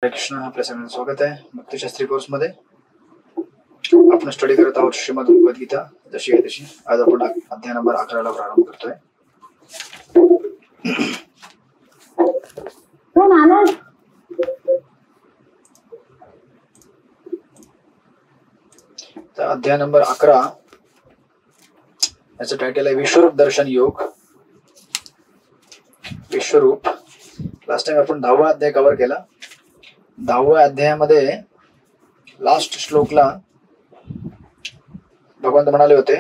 हरे कृष्ण. आपल्या सगळ्यांचं स्वागत आहे भक्तिशास्त्री कोर्स मध्ये. आपण स्टडी करत आहोत श्रीमद भगवद्गीता जशी आहे तशी. आज आपण अध्याय नंबर 11 ला प्रारंभ करतोय. तर अध्याय नंबर 11 याचं टायटल आहे विश्वरूप दर्शन योग. विश्वरूप. लास्ट टाइम आपण 10वा अध्याय कव्हर केला. 10व्या अध्यायामध्ये लास्ट श्लोकला भगवंत म्हणाले होते,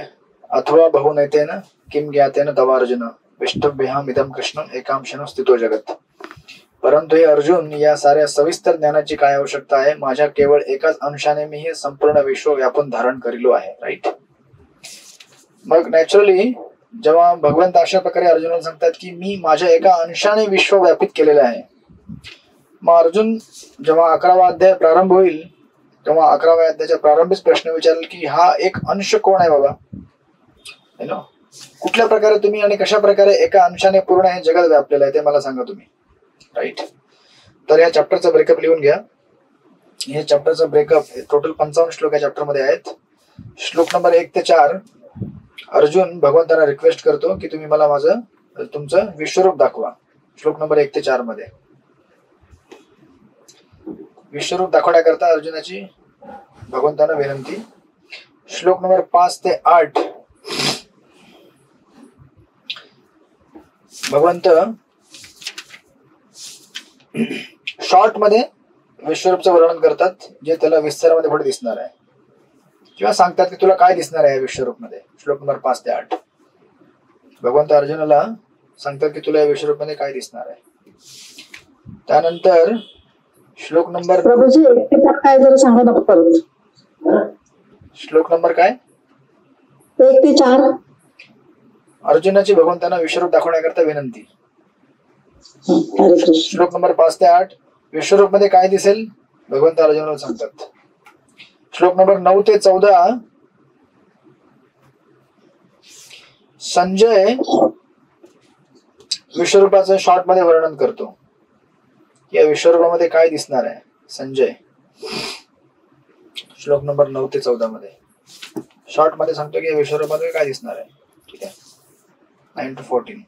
अथवा बहुनैतेन किम ज्ञातेन तव अर्जुन विष्टभ्याम इदम कृष्णम एकांशेन स्थितो जगत. परंतु हे अर्जुन, या साऱ्या सविस्तर ज्ञानाची काय आवश्यकता आहे? माझ्या केवळ एकाच अंशाने मी हे संपूर्ण विश्व व्यापून धारण करिलो आहे. राईट. मग नॅचरली जेव्हा भगवंत अशा प्रकारे अर्जुनाला सांगतात की मी माझ्या एका अंशाने विश्व व्यापित केलेलं आहे, मग अर्जुन जेव्हा 11वा अध्याय प्रारंभ होईल तेव्हा 11व्या अध्यायाच्या प्रारंभीच प्रश्न विचारेल की हा एक अंश कोण आहे बाबा? कुठल्या प्रकारे तुम्ही आणि कशा प्रकारे एका अंशाने पूर्ण हे जगत व्यापलेलं आहे ते मला सांगा तुम्ही. राईट. तर या चॅप्टरचा ब्रेकअप लिहून घ्या. हे चॅप्टरचा ब्रेकअप टोटल 55 श्लोक या चॅप्टर मध्ये आहेत. श्लोक नंबर 1 ते 4 अर्जुन भगवंतांना रिक्वेस्ट करतो की तुम्ही मला तुमचं विश्वरूप दाखवा. श्लोक नंबर 1 ते 4 मध्ये विश्वरूप दाखवण्याकरता अर्जुनाची भगवंतांना विनंती. श्लोक नंबर 5 ते 8 भगवंत शॉर्ट मध्ये विश्वरूपचं वर्णन करतात, जे त्याला विस्तारामध्ये पुढे दिसणार आहे, किंवा सांगतात की तुला काय दिसणार आहे विश्वरूप मध्ये. श्लोक नंबर 5 ते 8 भगवंत अर्जुनाला सांगतात की तुला या विश्वरूप मध्ये काय दिसणार आहे. त्यानंतर श्लोक नंबर प्रभूजी काय जरा सांगा नको परत. श्लोक नंबर काय 1 ते 4 अर्जुनाची भगवंतांना विश्वरूप दाखवण्याकरता विनंती. हरे कृष्ण. श्लोक नंबर 5 ते 8 विश्वरूप मध्ये काय दिसेल भगवंत अर्जुनाला सांगतात. श्लोक नंबर 9 ते 14 संजय विश्वरूपाचं शॉर्ट मध्ये वर्णन करतो. या विश्वरूपामध्ये काय दिसणार आहे संजय. श्लोक नंबर 9 ते 14 मध्ये शॉर्ट मध्ये सांगतो की या विश्वरूपामध्ये काय दिसणार आहे. ठीक आहे. 9 to 14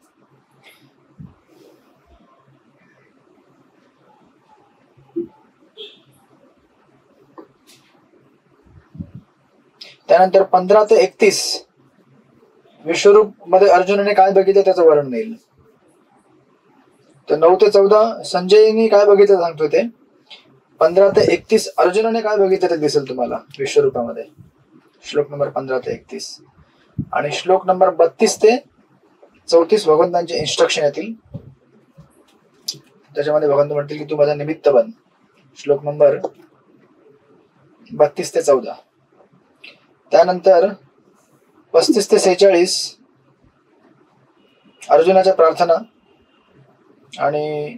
त्यानंतर 15 ते 31 विश्वरूप मध्ये अर्जुनाने काय बघितलं त्याचं वर्णन येईल. तर 9 ते 14 संजयनी काय बघितलं सांगतो ते. 15 ते 31 अर्जुनाने काय बघितलं ते दिसेल तुम्हाला विश्वरूपामध्ये. श्लोक नंबर 15 ते 31 आणि श्लोक नंबर 32 ते 34 भगवंतांचे इन्स्ट्रक्शन येतील. त्याच्यामध्ये भगवंत म्हणतील की तू माझा निमित्त बन. श्लोक नंबर 32 ते 14 त्यानंतर 35 ते 46 अर्जुनाच्या प्रार्थना आणि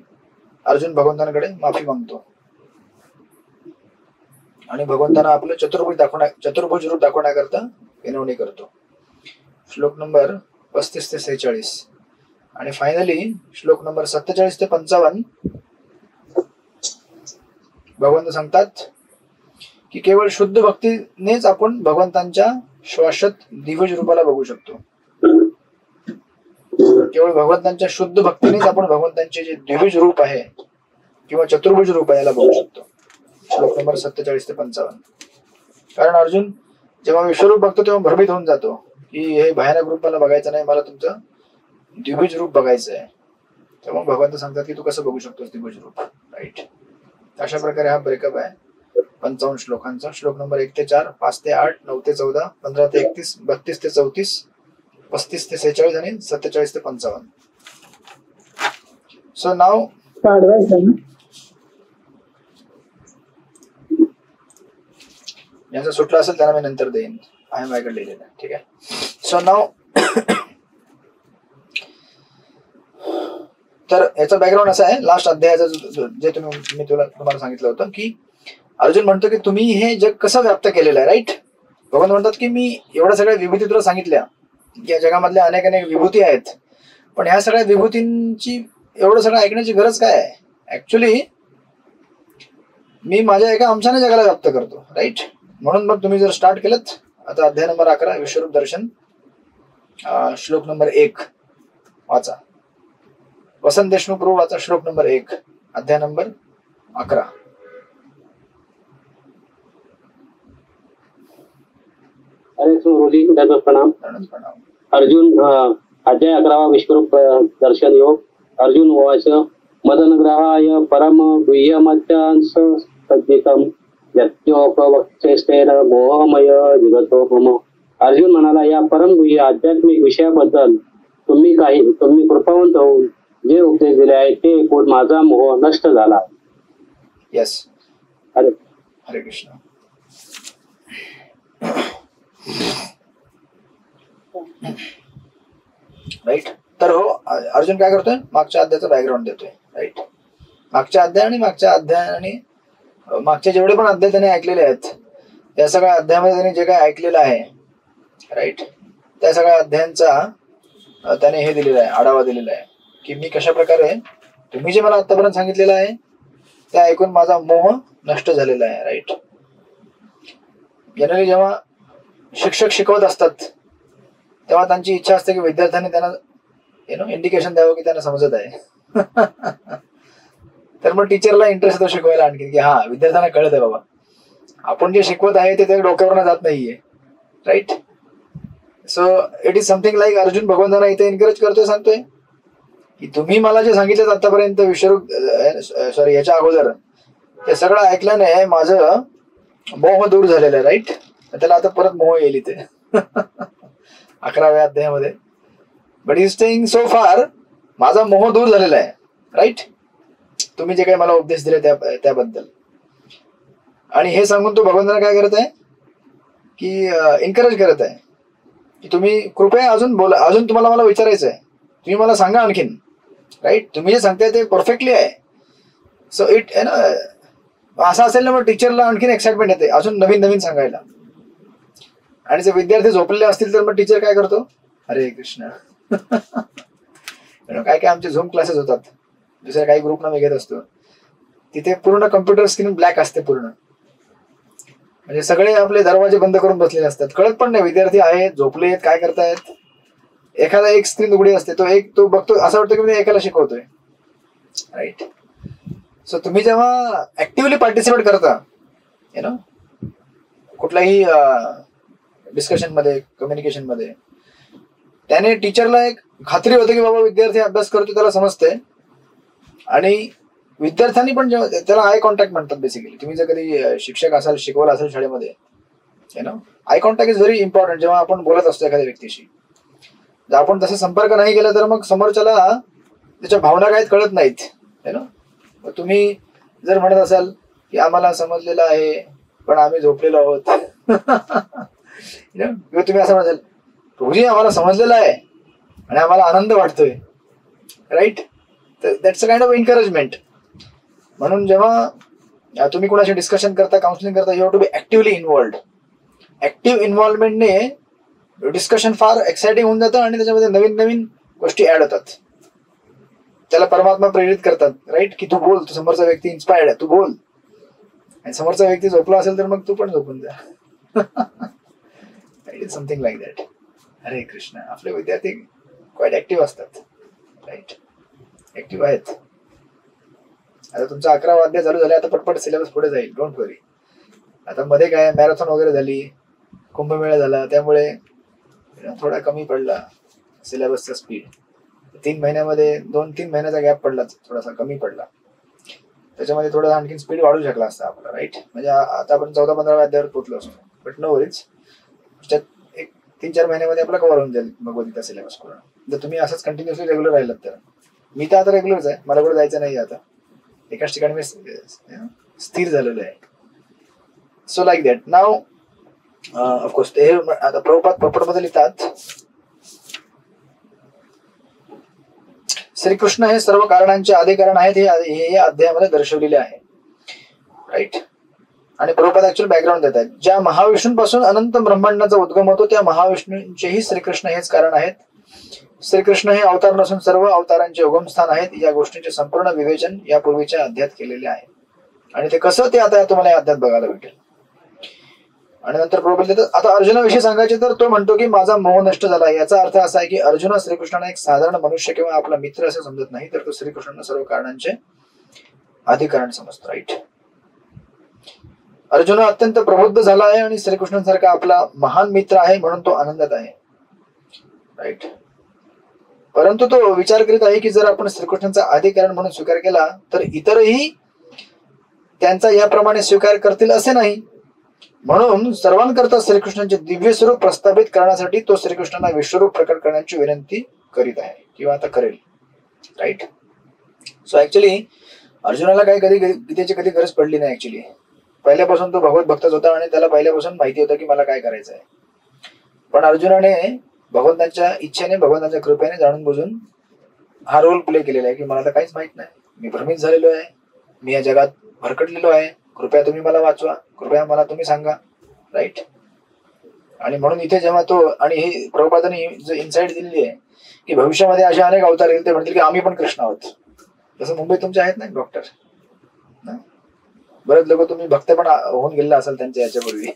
अर्जुन भगवंतांकडे माफी मागतो आणि भगवंतांना आपलं चतुर्भुज रूप दाखवण्याकरता विनवणी करतो. श्लोक नंबर 35 ते 46 आणि फायनली श्लोक नंबर 47 ते 55 भगवंत सांगतात की केवळ शुद्ध भक्तीनेच आपण भगवंतांच्या श्वासत द्विभुज रूपाला बघू शकतो. केवळ भगवंतांच्या शुद्ध भक्तीनेच आपण भगवंतांचे जे द्विभुज रूप आहे किंवा चतुर्भुज रूप आहे याला बघू शकतो. श्लोक नंबर 47 ते 55 कारण अर्जुन जेव्हा विश्वरूप बघतो तेव्हा भ्रमित होऊन जातो की हे भयानक रूप मला बघायचं नाही, मला तुमचं द्विभुज रूप बघायचं आहे. तेव्हा भगवंत सांगतात की तू कसं बघू शकतोस द्विभुज रूप. राईट. अशा प्रकारे हा ब्रेकअप आहे 55 श्लोकांचा. श्लोक नंबर 1 ते 4 5 ते 8 9 ते 14 15 ते 31 32 ते 34 35 ते 46 आणि 47 ते 55. सो नाव यांचा सुटला असेल त्यांना मी नंतर देईन. आहे माझ्याकडे लिहिलेलं. ठीक आहे. सो नाव तर याचा बॅकग्राऊंड असा आहे. लास्ट अध्यायाचं जे मी तुम्हाला सांगितलं होतं की अर्जुन म्हणतो की तुम्ही हे जग कसं व्याप्त केलेलं आहे. राईट. भगवान म्हणतात की मी एवढ्या सगळ्या विभूती तुला सांगितल्या, या जगामधल्या अनेक अनेक विभूती आहेत, पण ह्या सगळ्या विभूतींची एवढं सगळं ऐकण्याची गरज काय आहे? ऍक्च्युली मी माझ्या एका अंशाने जगाला व्याप्त करतो. राईट. म्हणून मग तुम्ही जर स्टार्ट केलं आता अध्याय नंबर 11 विश्वरूप दर्शन, श्लोक नंबर 1 वाचा. वसंत देशमुख प्रभू वाचा श्लोक नंबर 1 अध्याय नंबर 11. अरे गुरुजी त्याचा प्रणाम. अर्जुन अध्याय 11 विश्वरूप दर्शन योग. अर्जुन उवाच मदनग्रहाय परम गुह्यमत्यांस सज्जितम यत्योपवक्षेष्टेन मोहमय जगतो मम. अर्जुन म्हणाला, या परम गुह्य आध्यात्मिक विषयाबद्दल तुम्ही कृपावंत होऊन जे उपदेश दिले आहे ते ऐकून माझा मोह नष्ट झाला. यस. हरे हरे कृष्ण. राईट. तर हो, अर्जुन काय करतोय, मागच्या अध्यायाचं बॅकग्राऊंड देतोय. राईट. मागच्या अध्याय आणि मागचे जेवढे पण अध्याय त्याने ऐकलेले आहेत, त्या सगळ्या अध्यायामध्ये त्याने जे काय ऐकलेलं आहे, राईट, त्या सगळ्या अध्यायांचा त्याने हे दिलेलं आहे, आढावा दिलेला आहे की मी कशा प्रकारे तुम्ही जे मला आतापर्यंत सांगितलेलं आहे ते ऐकून माझा मोह नष्ट झालेला आहे. राईट. जनरली जेव्हा शिक्षक शिकवत असतात तेव्हा त्यांची इच्छा असते की विद्यार्थ्यांनी त्यांना इंडिकेशन द्यावं की त्यांना समजत आहे. तर मग टीचरला इंटरेस्ट येतो शिकवायला आणखी की हा विद्यार्थ्यांना कळत आहे बाबा, आपण जे शिकवत आहे ते त्या डोक्यावरनं जात नाहीये. Right. So it is something like Arjun भगवंतांना इथे एनकरेज करतोय, सांगतोय की तुम्ही मला जे सांगितलं आतापर्यंत याच्या अगोदर ते सगळं ऐकल्याने माझं मोह दूर झालेलं आहे. राईट. त्याला आता परत मोह येईल इथे 11व्या अध्यायामध्ये. बट इज स्टेइंग सो फार माझा मोह दूर झालेला आहे. राईट. तुम्ही जे काही मला उपदेश दिले त्याबद्दल. आणि हे सांगून तो भगवंतांना काय करत आहे की एनकरेज करत आहे की तुम्ही कृपया अजून बोला, अजून तुम्हाला मला विचारायचं आहे, तुम्ही मला सांगा आणखीन. राईट. तुम्ही जे सांगताय ते परफेक्टली आहे. सो इट असं असेल ना मग टीचरला आणखीन एक्साइटमेंट येते अजून नवीन नवीन सांगायला. आणि जर विद्यार्थी झोपलेले असतील तर मग टीचर काय करतो, हरे कृष्ण. काय काय आमचे झूम क्लासेस होतात, दुसऱ्या काही ग्रुपना मी घेत असतो, तिथे पूर्ण कम्प्युटर स्क्रीन ब्लॅक असते पूर्ण. म्हणजे सगळे आपले दरवाजे बंद करून बसलेले असतात, कळत पण नाही विद्यार्थी आहेत झोपलेत काय करतायत. एखादा एक स्क्रीन उघडी असते, तो बघतो, असं वाटतं की मी एकाला शिकवतोय. राईट. सो तुम्ही जेव्हा ऍक्टिव्हली पार्टिसिपेट करता कुठल्याही डिस्कशन मध्ये, कम्युनिकेशन मध्ये, त्याने टीचरला एक खात्री होते की बाबा विद्यार्थी अभ्यास करतो, त्याला समजते. आणि विद्यार्थ्यांनी पण जेव्हा त्याला आय कॉन्टॅक्ट म्हणतात बेसिकली. तुम्ही जर कधी शिक्षक असाल, शिकवला असेल शाळेमध्ये, eye contact is very important. जेव्हा आपण बोलत असतो एखाद्या व्यक्तीशी, जर आपण तसा संपर्क नाही केला तर मग समोरच्याला त्याच्या भावना काहीच कळत नाहीत. तुम्ही जर म्हणत असाल की आम्हाला समजलेलं आहे पण आम्ही झोपलेलो आहोत, किंवा तुम्ही असं म्हणाल प्रभूजी आम्हाला समजलेलं आहे आणि आम्हाला आनंद वाटतोय. Right. That's a kind of encouragement. म्हणून जेव्हा तुम्ही कोणाशी डिस्कशन करता, काउन्सिलिंग करता, you have to be actively involved. Active इन्व्हॉल्वमेंटने डिस्कशन फार एक्साइटिंग होऊन जातं आणि त्याच्यामध्ये नवीन नवीन गोष्टी ऍड होतात. त्याला परमात्मा प्रेरित करतात. राईट. की तू बोल, तू समोरचा व्यक्ती इन्स्पायर्ड आहे, तू बोल. आणि समोरचा व्यक्ती झोपला असेल तर मग तू पण झोपून जा. It is something like that. Hare Krishna. आपले विद्यार्थी क्वाईट ऍक्टिव्ह असतात. राईट. ऍक्टिव्ह आहेत. आता तुमचा 11वा अध्याय चालू झाला, आता पटपट सिलेबस पुढे जाईल, डोंट वरी. आता मध्ये काय मॅरेथॉन वगैरे झाली, कुंभमेळा झाला, त्यामुळे थोडा कमी पडला सिलेबसचा स्पीड. 3 महिन्यामध्ये 2-3 महिन्याचा गॅप पडला, थोडासा कमी पडला. त्याच्यामध्ये थोडा आणखी स्पीड वाढू शकला असता आपला. राईट. म्हणजे आता आपण 14-15व्या अध्यायावर पोहोचलो असतो. बट नो वरीज, एक 3-4 महिन्यामध्ये आपला कव्हर होऊन जाईल भगवद्गीता सिलेबस पूर्ण. जर तुम्ही असंच कंटिन्युअसली रेग्युलर राहिलात तर. मी तर आता रेग्युलरच आहे, मला कुठे जायचं नाही आता, एकाच ठिकाणी मी स्थिर झालेलो आहे. So like that. Now of course ते आता प्रभुपाद पपटमध्ये लिहितात, श्रीकृष्ण हे सर्व कारणांचे आदी कारण आहेत हे या अध्यायामध्ये दर्शवलेले आहे. राईट. आणि प्रभुपाद ऍक्च्युअल बॅकग्राऊंड देत आहेत. ज्या महाविष्णूंपासून अनंत ब्रह्मांडाचा उद्गम होतो त्या महाविष्णूंचेही श्रीकृष्ण हेच कारण आहेत. श्रीकृष्ण हे अवतार नसून सर्व अवतारांचे उगमस्थान आहेत. या गोष्टींचे संपूर्ण विवेचन यापूर्वीच्या अध्यायात केलेले आहे. आणि ते कसं ते आता तुम्हाला या अध्यात बघायला भेटेल. आणि नंतर प्रभू बोलतात, आता अर्जुनाविषयी सांगायचे तर तो म्हणतो की माझा मोह नष्ट झाला. याचा अर्थ असा आहे की अर्जुन श्रीकृष्णांना एक साधारण मनुष्य किंवा आपला मित्र असं समजत नाही, तर तो श्रीकृष्णांना सर्व कारणांचे अधिकरण समजतो. राईट. अर्जुन अत्यंत प्रबुद्ध झाला आहे आणि श्रीकृष्णांसारखा आपला महान मित्र आहे म्हणून तो आनंदात आहे. राईट. परंतु तो विचार करीत आहे की जर आपण श्रीकृष्णांचा अधिकरण म्हणून स्वीकार केला तर इतरही त्यांचा याप्रमाणे स्वीकार करतील असे नाही. म्हणून सर्वांकरता श्रीकृष्णांचे दिव्य स्वरूप प्रस्थापित करण्यासाठी तो श्रीकृष्णांना विश्वरूप प्रकट करण्याची विनंती करीत आहे किंवा आता करेल. राईट. सो ऍक्च्युली अर्जुनाला काही कधी गीतेची कधी गरज पडली नाही. ऍक्च्युली पहिल्यापासून तो भगवत भक्तच होता आणि त्याला पहिल्यापासून माहिती होतं की मला काय करायचं आहे. पण अर्जुनाने भगवंतांच्या इच्छेने, भगवंतांच्या कृपेने जाणून बुजून हा रोल प्ले केलेला आहे की मला तर काहीच माहित नाही, मी भ्रमित झालेलो आहे, मी या जगात भरकटलेलो आहे, कृपया तुम्ही मला वाचवा, कृपया मला तुम्ही सांगा. राईट. आणि म्हणून इथे जेव्हा तो, आणि हे प्रभुपादांनी जो इन्साइट दिलेली आहे की भविष्यामध्ये असे अनेक अवतार येईल ते म्हणतील की आम्ही पण कृष्ण आहोत. जसं मुंबईत तुमचे आहेत ना डॉक्टर, बरेच लोक तुम्ही भक्त पण होऊन गेलेला असाल त्यांच्या याच्यापूर्वी.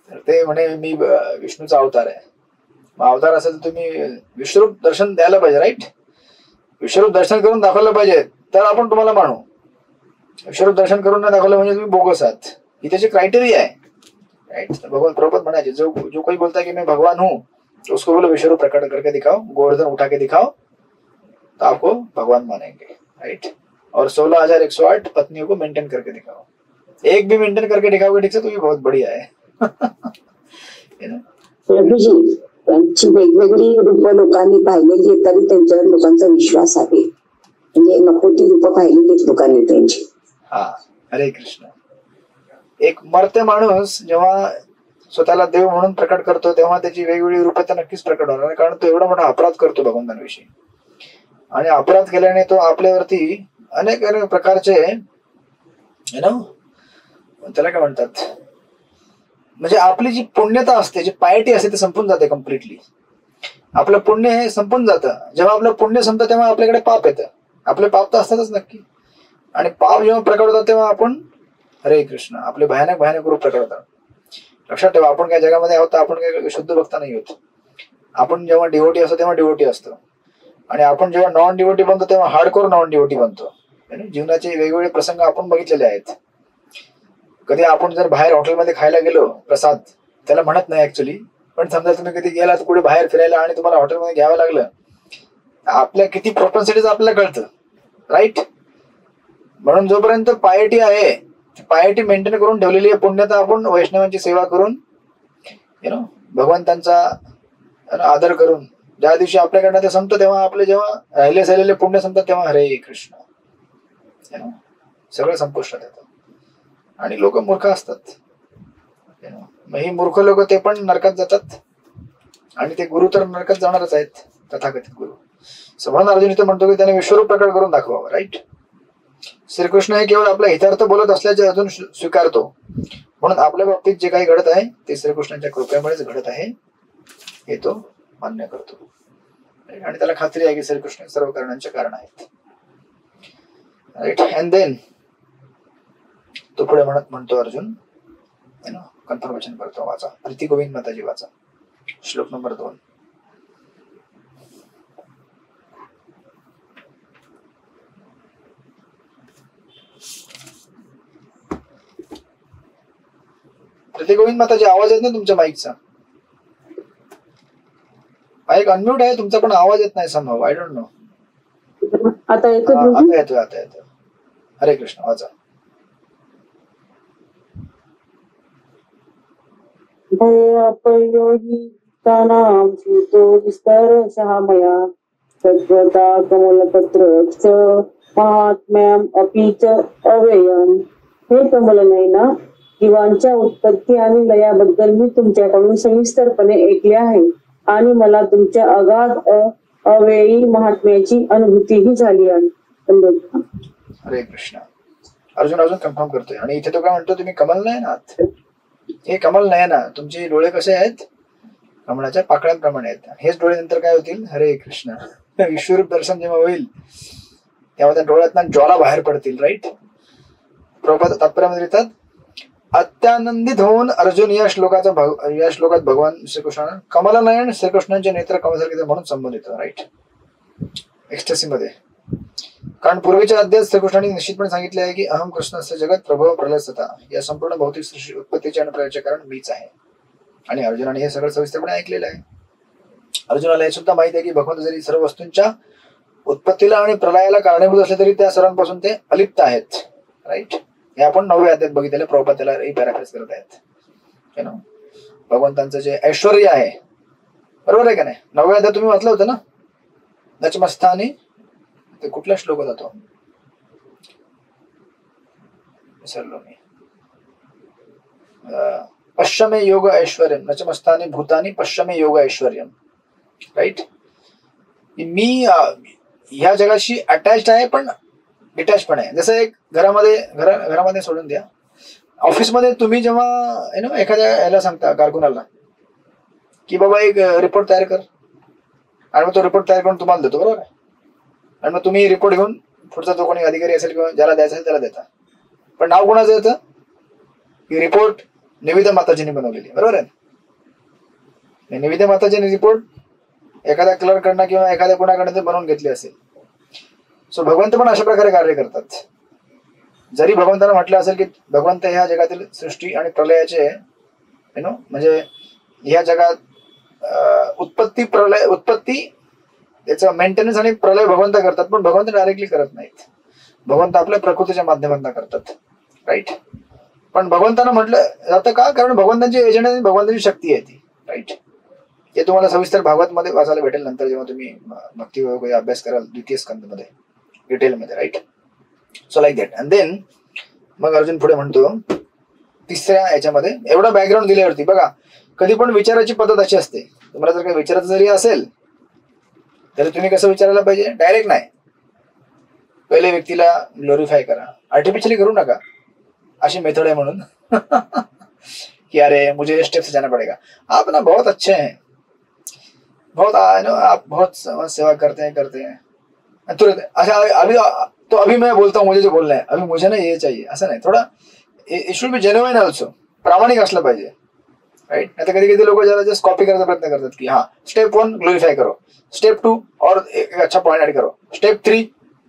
तर ते म्हणे मी विष्णूचा अवतार आहे. मग अवतार असेल तर तुम्ही विश्वरूप दर्शन द्यायला पाहिजे. राईट. विश्वरूप दर्शन करून दाखवलं पाहिजे तर आपण तुम्हाला मानू. विश्वरूप दर्शन करून नाही दाखवलं म्हणजे तुम्ही बोगस आहात. ही त्याची क्रायटेरिया आहे. राईट. भगवान प्रभुपाद म्हणायचे जो कोई बोलता है कि मैं भगवान हूँ तो उसको बोलो विश्वरूप प्रकट करके दिखाओ, गोवर्धन उठा के दिखाओ तो आपको भगवान मानेंगे. राइट. और 16,108 पत्नियों को मेंटेन करके दिखाओ. एक भी मेंटेन करके दिखाओगे ठीक से तो ये बहुत बढ़िया है. प्रभूजी, त्यांची वेगवेगळी रूप लोकांनी पाहिलेली आहेत तरी त्यांच्यावर लोकांचा विश्वास आहे. म्हणजे नको ती रूप पाहिलेली आहेत लोकांनी त्यांची. हा. हरे कृष्ण. एक मरते माणूस जेव्हा स्वतःला देव म्हणून प्रकट करतो तेव्हा त्याची वेगवेगळी रूप तर नक्कीच प्रकट होणार, कारण तो एवढा मोठा अपराध करतो भगवंतांविषयी. आणि अपराध केल्याने तो आपल्यावरती अनेक अनेक प्रकारचे त्याला काय म्हणतात, म्हणजे आपली जी पुण्यता असते, जी पायटी असते ते संपून जाते कम्प्लिटली. आपलं पुण्य हे संपून जातं. जेव्हा आपलं पुण्य संपतं तेव्हा आपल्याकडे पाप येतं. आपले पाप तर असतातच नक्की. आणि पाप जेव्हा प्रकट होतात तेव्हा आपण हरे कृष्ण आपले भयानक भयानक रूप प्रकट होतात. लक्षात ठेवा, आपण काय जगामध्ये आहोत आपण काय शुद्ध भक्त नाही होत. आपण जेव्हा डिवोटी असतो तेव्हा डिवोटी असतो, आणि आपण जेव्हा नॉन डिवोटी बनतो तेव्हा हार्डकोर नॉन डिवोटी बनतो. जीवनाचे वेगवेगळे प्रसंग आपण बघितलेले आहेत. कधी आपण जर बाहेर हॉटेलमध्ये खायला गेलो, प्रसाद त्याला म्हणत नाही ऍक्च्युली, पण समजा तुम्ही कधी गेलात कुठे बाहेर फिरायला आणि तुम्हाला हॉटेलमध्ये घ्यावं लागलं, आपल्या किती प्रोपेन्सिटीज आपल्याला कळतं. राईट. म्हणून जोपर्यंत पायटी आहे, पायटी मेंटेन करून ठेवलेली आहे, पुण्यता आपण वैष्णवांची सेवा करून भगवंतांचा आदर करून, ज्या दिवशी आपल्याकडनं ते संपतं तेव्हा आपले जेव्हा राहिलेले पुण्य संपतात तेव्हा हरे कृष्ण सगळं संपुष्टात येतं. आणि लोक मूर्ख असतात. मग ही मूर्ख लोक ते पण नरकात जातात, आणि ते गुरु तर नरकात जाणारच आहेत, तथाकथित गुरु. म्हणून अर्जुन इथे म्हणतो की त्याने विश्वरूप प्रकट करून दाखवावं. राईट. श्रीकृष्ण हे केवळ आपल्या हितार्थ बोलत असल्याचे अजून स्वीकारतो. म्हणून आपल्या बाबतीत जे काही घडत आहे ते श्रीकृष्णाच्या कृपेमुळेच घडत आहे हे तो मान्य करतो. आणि त्याला खात्री आहे की श्रीकृष्ण सर्व कारणांचे कारण आहेत. राईट. अँड देन तो पुढे म्हणतो अर्जुन कन्फर्मेशन करतो. वाचा प्रीती गोविंद माताजी, वाचा श्लोक नंबर 2. प्रीती गोविंद माताजी, आवाज येत नाही तुमच्या माईकचा. माईक अनम्यूट आहे तुमचा पण आवाज येत नाही समहाव. I don't know. आता येतो. आता येतोय. हरे कृष्ण, वाचा. भयोपयोगितानां सूतो विस्तरशः मया तद्वता कमलपत्रश्च महात्म्यम् अपि च अव्ययम्. हे कमलनयना, जीवांच्या उत्पत्ती आणि लयाबद्दल मी तुमच्याकडून सविस्तरपणे ऐकले आहे, आणि मला तुमच्या अगाध अव्ययी महात्म्याची अनुभूतीही झाली आहे. हरे कृष्ण. अर्जुन अजून कन्फर्म करतोय. आणि इथे तो काय म्हणतो, तुम्ही कमल नयनात. हे कमल नयना, तुमचे डोळे कसे आहेत, कमळाच्या पाकळ्यांप्रमाणे आहेत. हेच डोळे नंतर काय होतील, हरे कृष्ण विश्वरूप दर्शन जेव्हा होईल त्यामध्ये डोळ्यातनं ज्वाला बाहेर पडतील. राईट. प्रभुपाद तात्पर्यामध्ये लिहितात, अत्यानंदित होऊन अर्जुन या श्लोकात भगवान श्रीकृष्णानं कमलनयन श्रीकृष्णांचे नेत्र कमलसारखे म्हणून संबोधित. राईट. एक्स्टसी मध्ये. कारण पूर्वीच्या अध्यायात श्रीकृष्णांनी निश्चितपणे सांगितले आहे की अहम कृष्ण असे जगत प्रभव प्रलय सता, या संपूर्ण भौतिक सृष्टी उत्पत्तीचे आणि प्रलयाचे कारण मीच आहे. आणि अर्जुनाने हे सगळं सविस्तरपणे ऐकलेलं आहे. अर्जुनाला हे सुद्धा माहित आहे की भगवंत जरी सर्व वस्तूंच्या उत्पत्तीला आणि प्रलयाला कारणीभूत असले तरी त्या सर्वांपासून ते अलिप्त आहेत. राईट. हे आपण 9व्या अध्यायात बघितलेलं. प्रभुपाद त्याला पॅराफ्रेज करत आहेत. भगवंतांचं जे ऐश्वर्य आहे, बरोबर आहे का नाही. 9व्या अध्यायात तुम्ही वाचलं होतं ना, नचमस्थानी, ते कुठला श्लोक होता तो विसरलो मी. पश्चिमे योग ऐश्वर्यम नचमस्थानी भूतानी पश्चिमे योग ऐश्वर्यम. राईट. मी ह्या जगाशी अटॅच्ड आहे पण डिटॅच पण आहे. जसं एक घरामध्ये सोडून द्या, ऑफिसमध्ये तुम्ही जेव्हा एखाद्या याला सांगता कारकुनाला की बाबा एक रिपोर्ट तयार कर, आणि मग तो रिपोर्ट तयार करून तुम्हाला देतो, बरोबर आहे. आणि मग तुम्ही रिपोर्ट घेऊन पुढचा जो कोणी अधिकारी असेल किंवा ज्याला द्यायचा असेल त्याला देता. पण नाव कोणाचं येतं की रिपोर्ट निवेदा माताजीने बनवलेली, बरोबर आहे. निवेदा माताजीने रिपोर्ट एखाद्या क्लर्ककडनं किंवा एखाद्या कोणाकडनं बनवून घेतली असेल. सो भगवंत पण अशा प्रकारे कार्य करतात. जरी भगवंतानं म्हटलं असेल की भगवंत ह्या जगातील सृष्टी आणि प्रलयाचे म्हणजे ह्या जगात उत्पत्ती याचं मेंटेनन्स आणि प्रलय भगवंत करतात, पण भगवंत डायरेक्टली करत नाहीत. भगवंत आपल्या प्रकृतीच्या माध्यमातून करतात. राईट. पण भगवंतानं म्हटलं जातं का, कारण भगवंतांची एजंट आणि भगवंताची शक्ती आहे ती. राईट. हे तुम्हाला सविस्तर भागवत मध्ये वाचायला भेटेल नंतर जेव्हा तुम्ही भक्ती वगैरे अभ्यास कराल द्वितीय स्कंदमध्ये डिटेलमध्ये. Right. So like that. And then मग अर्जुन पुढे म्हणतो तिसऱ्या याच्यामध्ये एवढा बॅकग्राऊंड दिल्यावरती बघा, कधी पण विचाराची पद्धत अशी असते, तुम्हाला जर काही विचारायचं जरी असेल तर तुम्ही कसं विचारायला पाहिजे, डायरेक्ट नाही. पहिले व्यक्तीला ग्लोरिफाय करा, आर्टिफिशियली करू नका. अशी मेथड आहे म्हणून कि अरे मुझे स्टेप से जाना पड़ेगा, आप ना बहुत अच्छे हैं, बहुत आप बहुत सेवा करते हैं तुरंत अच्छा अभी मैं बोलता हूँ मुझे जो बोलना है, अभी मुझे ना ये चाहिए, असं नाही. थोडा it should be genuine also, प्रामाणिक असलं पाहिजे. राईट. नाही तर कधी कधी लोक ज्याला जस्ट कॉपी करायचा प्रयत्न करतात की हा स्टेप 1 ग्लोरिफाय करो, स्टेप 2 और एक अच्छा पॉइंट ऐड करो, स्टेप 3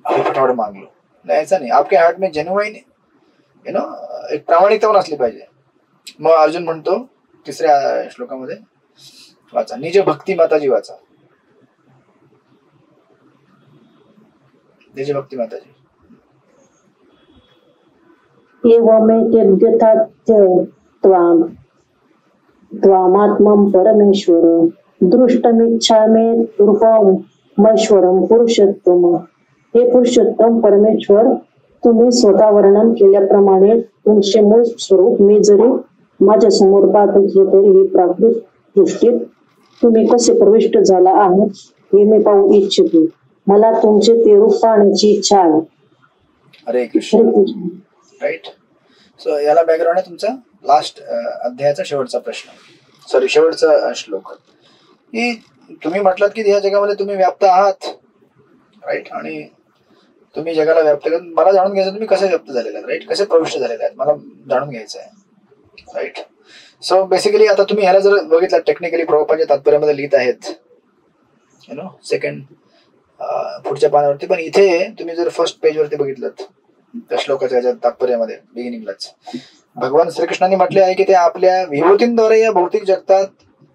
अभी फटाफट मांग लो. नाही, ऐसा नाही. आपके हार्ट में जेन्युइन एक प्रामाणिकता पण असली पाहिजे. मग अर्जुन म्हणतो तिसऱ्या श्लोकामध्ये वाचा, निज भक्ती माताजी वाचा. निज भक्ती माताजी. त्वामात्मं परमेश्वर दृष्टमिच्छामे रूपमैश्वरं पुरुषोत्तम. हे पुरुषोत्तम परमेश्वर, तुम्ही स्वतः वर्णन केल्याप्रमाणे तुमचे मूळ स्वरूप मी जरी माझ्या समोर पाहत असले तरी ही प्राकृत दृष्टीत तुम्ही कसे प्रविष्ट झाला आहात हे मी पाहू इच्छितो. मला तुमचे ते रूप पाहण्याची इच्छा आहे. हरे कृष्ण. राईट. सो याला बॅकग्राऊंड आहे तुमचा लास्ट अध्यायाचा शेवटचा प्रश्न, शेवटचा श्लोक, की तुम्ही म्हटलात की या जगामध्ये तुम्ही व्याप्त आहात. राईट. आणि तुम्ही जगाला व्याप्त करत, मला जाणून घ्यायचं तुम्ही कसे व्याप्त झालेले आहेत. राईट. कसे प्रविष्ट झालेले आहेत मला जाणून घ्यायचं आहे. राईट. सो बेसिकली आता तुम्ही ह्याला जर बघितलं टेक्निकली प्रभुपादाच्या तात्पर्यामध्ये लिहित आहेत सेकंड पुढच्या पानावरती, पण इथे तुम्ही जर फर्स्ट पेज वरती बघितलं त्या श्लोकाच्या तात्पर्यामध्ये बिगिनिंगलाच भगवान श्रीकृष्णांनी म्हटले आहे की ते आपल्या विभूतींद्वारे या भौतिक जगतात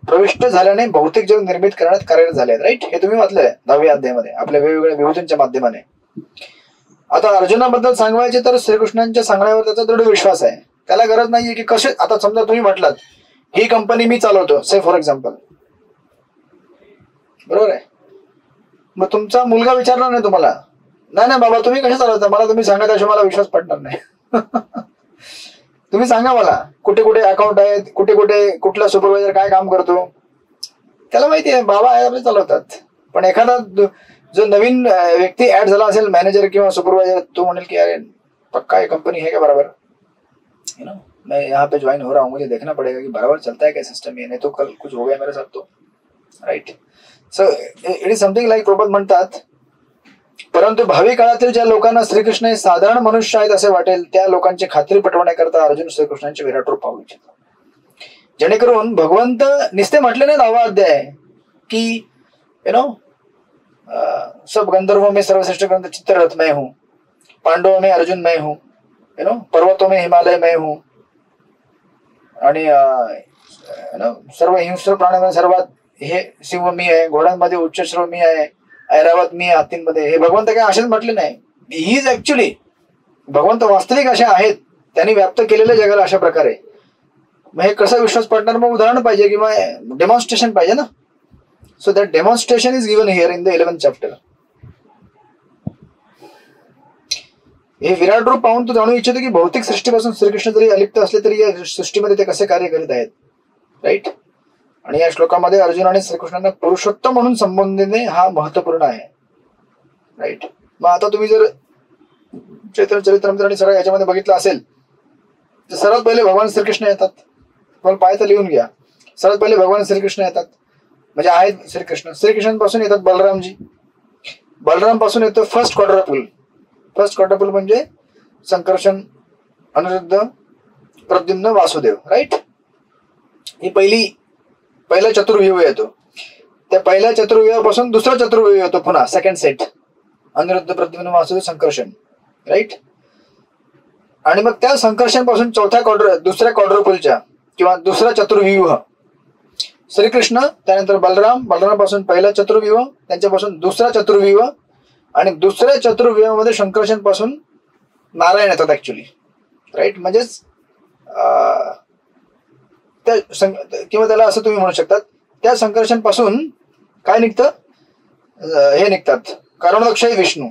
प्रविष्ट झाल्याने भौतिक जग निर्मित करण्यात कार्यरत झाले आहेत. राईट. हे तुम्ही वाचलंय 10व्या अध्यायामध्ये आपल्या वेगवेगळ्या विभूतींच्या माध्यमाने. आता अर्जुनाबद्दल सांगायचे तर श्रीकृष्णांच्या सांगण्यावर त्याचा दृढ विश्वास आहे. त्याला गरज नाहीये की कसे, आता समजा तुम्ही म्हटलात ही कंपनी मी चालवतो से फॉर एक्झाम्पल, बरोबर आहे. मग तुमचा मुलगा विचारणार नाही तुम्हाला, नाही बाबा तुम्ही कसे चालवता, मला तुम्ही सांगा, त्याशिवाय मला विश्वास पडणार नाही. तुम्ही सांगा मला कुठे कुठे अकाउंट आहेत, कुठे कुठे कुठला सुपरवायझर काय काम करतो, त्याला माहिती आहे बाबा आहे आपले चालवतात. पण एखादा जो नवीन व्यक्ती ऍड झाला असेल मॅनेजर किंवा सुपरवायझर, तो म्हणेल की अरे पक्का ये कंपनी है क्या बराबर, मैं यहाँ पे ज्वाइन हो रहा हूँ, मुझे देखना पड़ेगा कि बराबर चलता है क्या सिस्टम, ये नहीं तो कल कुछ हो गया मेरे साथ तो. Right. So it is something like Prabhupada म्हणतात परंतु भावी काळातील ज्या लोकांना श्रीकृष्ण हे साधारण मनुष्य आहेत असे वाटेल त्या लोकांची खात्री पटवण्याकरता अर्जुन श्रीकृष्णांचे विराट रूप पाहू इच्छितो. जेणेकरून भगवंत निस्ते म्हटले नाही 10वा अध्याय की सब गंधर्वों में सर्वश्रेष्ठ ग्रंथ चित्ररथ मैं हूं, पांडवों में अर्जुन मैं हूं, पर्वतों में हिमालय मैं हूं, आणि सर्व हिंस्र प्राण्यांमध्ये सर्वात हे सिंह मी आहे, घोड्यांमध्ये उच्चश्रव मी आहे, ऐरावत मी आहे हत्तींमध्ये. हे भगवंत काय असेच म्हटले नाही. ही इज ऍक्च्युली भगवंत वास्तविक असे आहेत, त्यांनी व्याप्त केलेल्या जगाला अशा प्रकारे. मग हे कसा विश्वास पडणार? मग उदाहरण पाहिजे किंवा डेमॉन्स्ट्रेशन पाहिजे ना. So that demonstration is given here in the 11th chapter. हे विराट रूप पाहून तू जाणू इच्छितो की भौतिक सृष्टीपासून श्रीकृष्ण जरी अलिप्त असले तरी या सृष्टीमध्ये ते कसे कार्य करीत आहेत. राईट. आणि या श्लोकामध्ये अर्जुन आणि श्रीकृष्णांना पुरुषोत्तम म्हणून संबोधने हा महत्वपूर्ण आहे. राईट. मग आता तुम्ही जर चैतन्य चरित्रामृत आणि सगळं याच्यामध्ये बघितलं असेल तर सर्वात पहिले भगवान श्रीकृष्ण येतात. तुम्हाला पाहायचं लिहून घ्या. सर्वात पहिले भगवान श्रीकृष्ण येतात, म्हणजे आहेत श्रीकृष्ण. श्रीकृष्णांपासून येतात बलरामजी. बलराम पासून येतो फर्स्ट क्वाड्रपल. फर्स्ट क्वाड्रपल म्हणजे संकर्षण, अनिरुद्ध, प्रद्युम्न, वासुदेव. राईट. ही पहिला चतुर्व्यूह येतो. त्या पहिल्या चतुर्व्यूहापासून दुसरा चतुर्व्यूह येतो पुन्हा, second set. Aniruddha, Pradyumna, Vasudeva, Sankarshana. Right. आणि मग त्या संकर्षण पासून दुसऱ्या क्वाड्रपलच्या किंवा दुसरा चतुर्व्यूह श्रीकृष्ण, त्यानंतर बलराम, बलरामपासून पहिला चतुर्व्यूह, त्यांच्यापासून दुसरा चतुर्व्यूह, आणि दुसऱ्या चतुर्व्यूहामध्ये संकर्षण पासून नारायण येतात ऍक्च्युली. राईट. म्हणजेच किंवा त्याला असं तुम्ही म्हणू शकतात, त्या संकर्षण पासून काय निघतं? हे निघतात कारणोदक्षय विष्णू.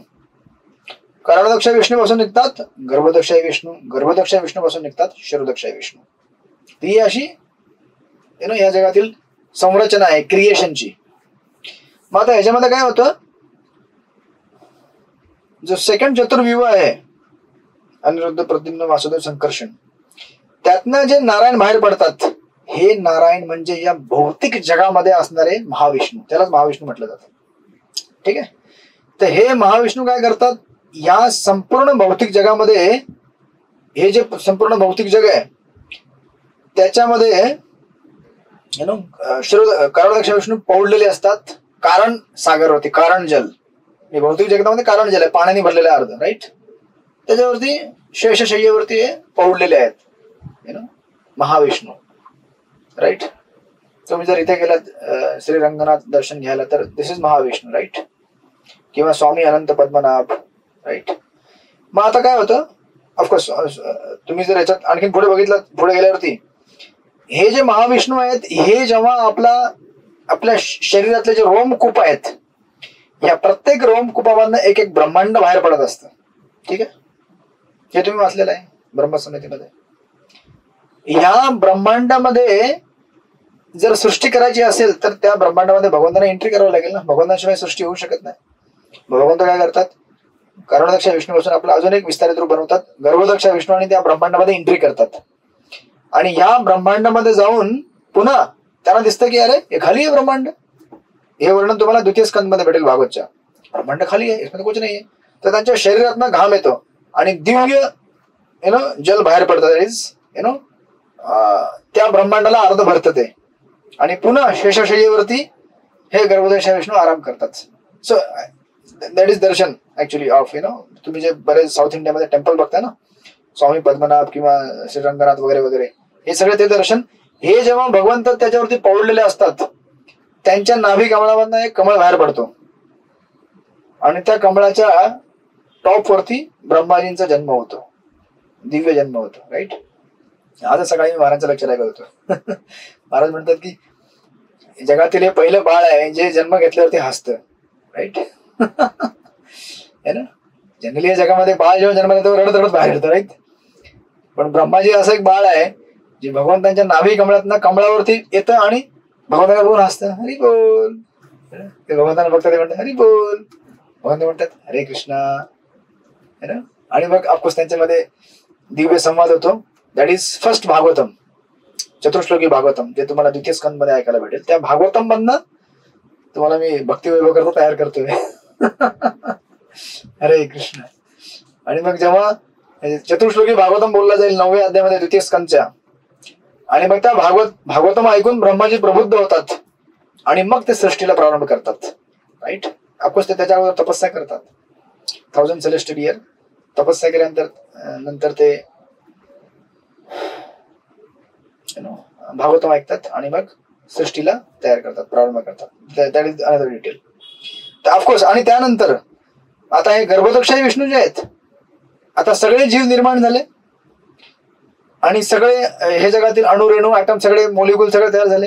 कारणोदक्षय विष्णू पासून निघतात गर्भोदक्षय विष्णू. गर्भोदक्षय विष्णू पासून निघतात शिरोदक्षय विष्णू. ती अशी या जगातील संरचना आहे क्रिएशनची. मग आता ह्याच्यामध्ये काय होतं, जो सेकंड चतुर्व्यूह आहे अनिरुद्ध, प्रद्युम्न, वासुदेव, संकर्षण, त्यातनं जे नारायण बाहेर पडतात, हे नारायण म्हणजे या भौतिक जगामध्ये असणारे महाविष्णू. त्यालाच महाविष्णू म्हटलं जातं. ठीक आहे. तर हे महाविष्णू काय करतात, या संपूर्ण भौतिक जगामध्ये, हे जे संपूर्ण भौतिक जग आहे त्याच्यामध्ये कारणोदक्ष विष्णू पौडलेले असतात कारण सागरवरती. कारण जल, हे भौतिक जगतामध्ये कारण जल आहे, पाण्याने भरलेलं आहे अर्ध. राईट. त्याच्यावरती शेषशय्येवरती हे पौडलेले आहेत महाविष्णू. राईट. तुम्ही जर इथे गेलात श्री रंगनाथ दर्शन घ्यायला तर दिस इज महाविष्णू. राईट. किंवा स्वामी अनंत पद्मनाभ. राईट. मग आता काय होतं, ऑफकोर्स तुम्ही जर याच्यात आणखी पुढे बघितलं, पुढे गेल्यावरती हे जे महाविष्णू आहेत, हे जेव्हा आपल्या शरीरातले जे रोमकूप आहेत, या प्रत्येक रोमकूपामधनं एक एक ब्रह्मांड बाहेर पडत असतं. ठीक आहे. हे तुम्ही वाचलेलं आहे ब्रह्मसंहितेमध्ये. ह्या ब्रह्मांडामध्ये जर सृष्टी करायची असेल तर त्या ब्रह्मांडामध्ये भगवंतांना एंट्री करावं लागेल ना. भगवंताशिवाय सृष्टी होऊ शकत नाही. भगवंत काय करतात, कारणोदक्ष विष्णूपासून आपलं अजून एक विस्तारित रूप बनवतात, गर्भोदक्ष विष्णू, आणि त्या ब्रह्मांडामध्ये एंट्री करतात. आणि ह्या ब्रह्मांडामध्ये जाऊन पुन्हा त्यांना दिसतं की अरे हे खाली आहे ब्रह्मांड. हे वर्णन तुम्हाला द्वितीय स्कंद मध्ये भेटेल भागवतच्या. ब्रह्मांड खाली आहे, इसमध्ये कुछ नाहीये. तर त्यांच्या शरीरातनं घाम येतो आणि दिव्य जल बाहेर पडतं. इज त्या ब्रह्मांडाला अर्ध भरतं ते. आणि पुन्हा शेषशय्येवरती हे गर्भोदक्ष विष्णू आराम करतात. So that is Darshan actually of तुम्ही जे बरेच साऊथ इंडियामध्ये टेम्पल बघताय ना, स्वामी पद्मनाभ किंवा श्री रंगनाथ वगैरे वगैरे, हे सगळे ते दर्शन. हे जेव्हा भगवंत त्याच्यावरती पौडलेले असतात, त्यांच्या नाभी कमळामधनं एक कमळ बाहेर पडतो आणि त्या कमळाच्या टॉप वरती ब्रह्माजींचा जन्म होतो, दिव्य जन्म होतो. राईट. आज सकाळी मी महाराजांचं लेक्चर ऐकत होतो. महाराज म्हणतात की जगातील हे पहिलं बाळ आहे जे जन्म घेतल्यावरती हसतं. राईट. है ना. जनरली या जगामध्ये बाळ जेव्हा जन्म घेतो रडत रडत बाहेर येतं. राईट. पण ब्रह्माजी असं एक बाळ आहे जे भगवंतांच्या नाभी कमळातनं कमळावरती येतं आणि भगवंताला बघून हसतं. हरी बोल. ते भगवंतांना बघतात, ते म्हणतात हरी बोल. भगवंत म्हणतात हरे कृष्णा. है ना. आणि मग ऑफकोर्स त्यांच्यामध्ये दिव्य संवाद होतो. दॅट इज फर्स्ट भागवतम, चतुर्श्लोकी भागवतम, जे तुम्हाला द्वितीय स्कंद मध्ये ऐकायला भेटेल. त्या भागवतम मधनं तुम्हाला मी भक्ती वैभव करता तयार करतोय. हरे कृष्ण. आणि मग जेव्हा चतुर्श्लोकी भागवतम बोलला जाईल 9व्या अध्यायामध्ये द्वितीय स्कंदच्या, आणि मग त्या भागवतम ऐकून ब्रह्माजी प्रबुद्ध होतात आणि मग ते सृष्टीला प्रारंभ करतात. राईट. ऑफकोर्स ते त्याच्या अगोदर तपस्या करतात 1000 सेलेस्टियल इयर. तपस्या केल्यानंतर ते भागवतम ऐकतात आणि मग सृष्टीला तयार करतात, प्रारंभ करतात. That is another detail. तर ऑफकोर्स आणि त्यानंतर आता हे गर्भोदक्षाई विष्णू जे आहेत, आता सगळे जीव निर्माण झाले आणि सगळे हे जगातील अणुरेणू ॲटम सगळे मोलिक्यूल सगळे तयार झाले.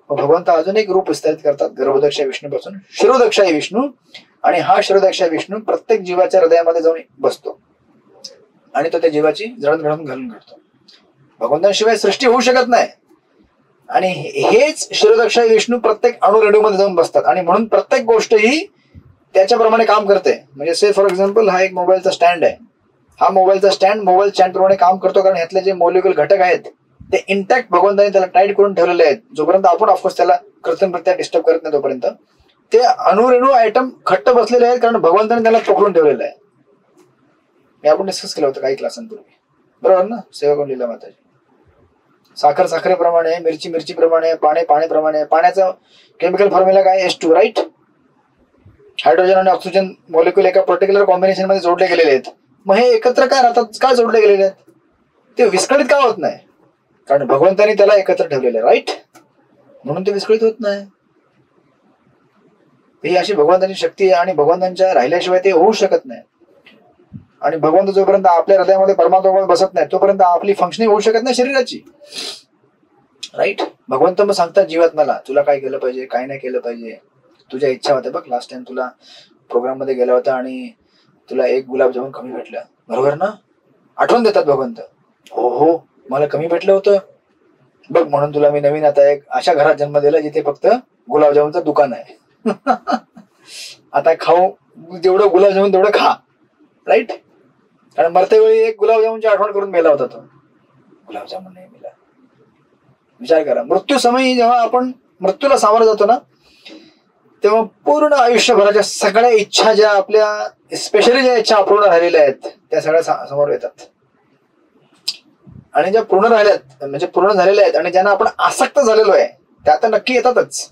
भगवंत अजून एक रूप विस्तारित करतात गर्भोदक्षाई विष्णू पासून, शिरोदक्षाई विष्णू. आणि हा शिरोदक्षाई विष्णू प्रत्येक जीवाच्या हृदयामध्ये जाऊन बसतो आणि तो त्या जीवाची जडणघडण घालून काढतो. भगवंतांशिवाय सृष्टी होऊ शकत नाही. आणि हेच शिरोदक्षाई विष्णू प्रत्येक अणुरेणूमध्ये जाऊन बसतात आणि म्हणून प्रत्येक गोष्ट ही त्याच्याप्रमाणे काम करते. म्हणजे से फॉर एक्झाम्पल हा एक मोबाईलचा स्टँड आहे. हा मोबाईलचा स्टँड मोबाईल स्टँड प्रमाणे काम करतो, कारण ह्यातले जे मॉलिक्युल घटक आहेत ते इंटॅक्ट भगवंताने त्याला टाईट करून ठेवलेले आहेत. जोपर्यंत आपण ऑफकोर्स त्याला कृत्रिमरित्या डिस्टर्ब करत नाही तोपर्यंत ते अणुरेणू आयटम घट्ट बसलेले आहेत, कारण भगवंताने त्याला पकडून ठेवलेलं आहे. हे आपण डिस्कस केलं होतं काही क्लासांपूर्वी, बरोबर ना. सेवा लीला माताजी. साखर साखरेप्रमाणे, मिरची मिरचीप्रमाणे, पाणी पाण्याप्रमाणे. पाण्याचं केमिकल फॉर्म्युला काय? H2, right. हायड्रोजन आणि ऑक्सिजन मॉलिक्युल एका पर्टिक्युलर कॉम्बिनेशन मध्ये जोडले गेलेले आहेत. मग हे एकत्र काय राहतात, काय जोडले गेलेले आहेत? ते विस्कळीत का होत नाही? कारण भगवंतानी त्याला एकत्र ठेवलेलं आहे, राईट. म्हणून ते विस्कळीत होत नाही. ही अशी भगवंताची शक्ती आहे आणि भगवंतांच्या राहिल्याशिवाय ते होऊ शकत नाही. आणि भगवंत जोपर्यंत आपल्या हृदयामध्ये परमात्मा बसत नाही तोपर्यंत आपली फंक्शनिंग होऊ शकत नाही शरीराची, राईट. भगवंत मग सांगतात जीवात्म्याला तुला काय केलं पाहिजे, काय नाही केलं पाहिजे, तुझ्या इच्छा होत्या. बघ लास्ट टाइम तुला प्रोग्राम मध्ये गेला होता आणि तुला एक गुलाबजामुन कमी भेटलं, बरोबर ना. आठवण देतात भगवंत. हो हो मला कमी भेटलं होतं बघ, म्हणून तुला मी नवीन आता एक अशा घरात जन्म दिला जिथे फक्त गुलाबजामुनचं दुकान आहे. आता खाऊ जेवढं गुलाबजामुन तेवढं खा, राईट. कारण मरते वेळी एक गुलाबजामुनची आठवण करून मेला होता तो. गुलाबजामुन नाही मिळाला. विचार करा, मृत्यू समयी जेव्हा आपण मृत्यूला सामोरं जातो ना, तेव्हा पूर्ण आयुष्यभराच्या सगळ्या इच्छा ज्या आपल्या स्पेशली ज्या इच्छा अपूर्ण राहिलेल्या आहेत त्या सगळ्या समोर येतात. आणि ज्या पूर्ण राहिल्यात म्हणजे पूर्ण झालेल्या आहेत आणि ज्यांना आपण आसक्त झालेलो आहे त्या आता नक्की येतातच.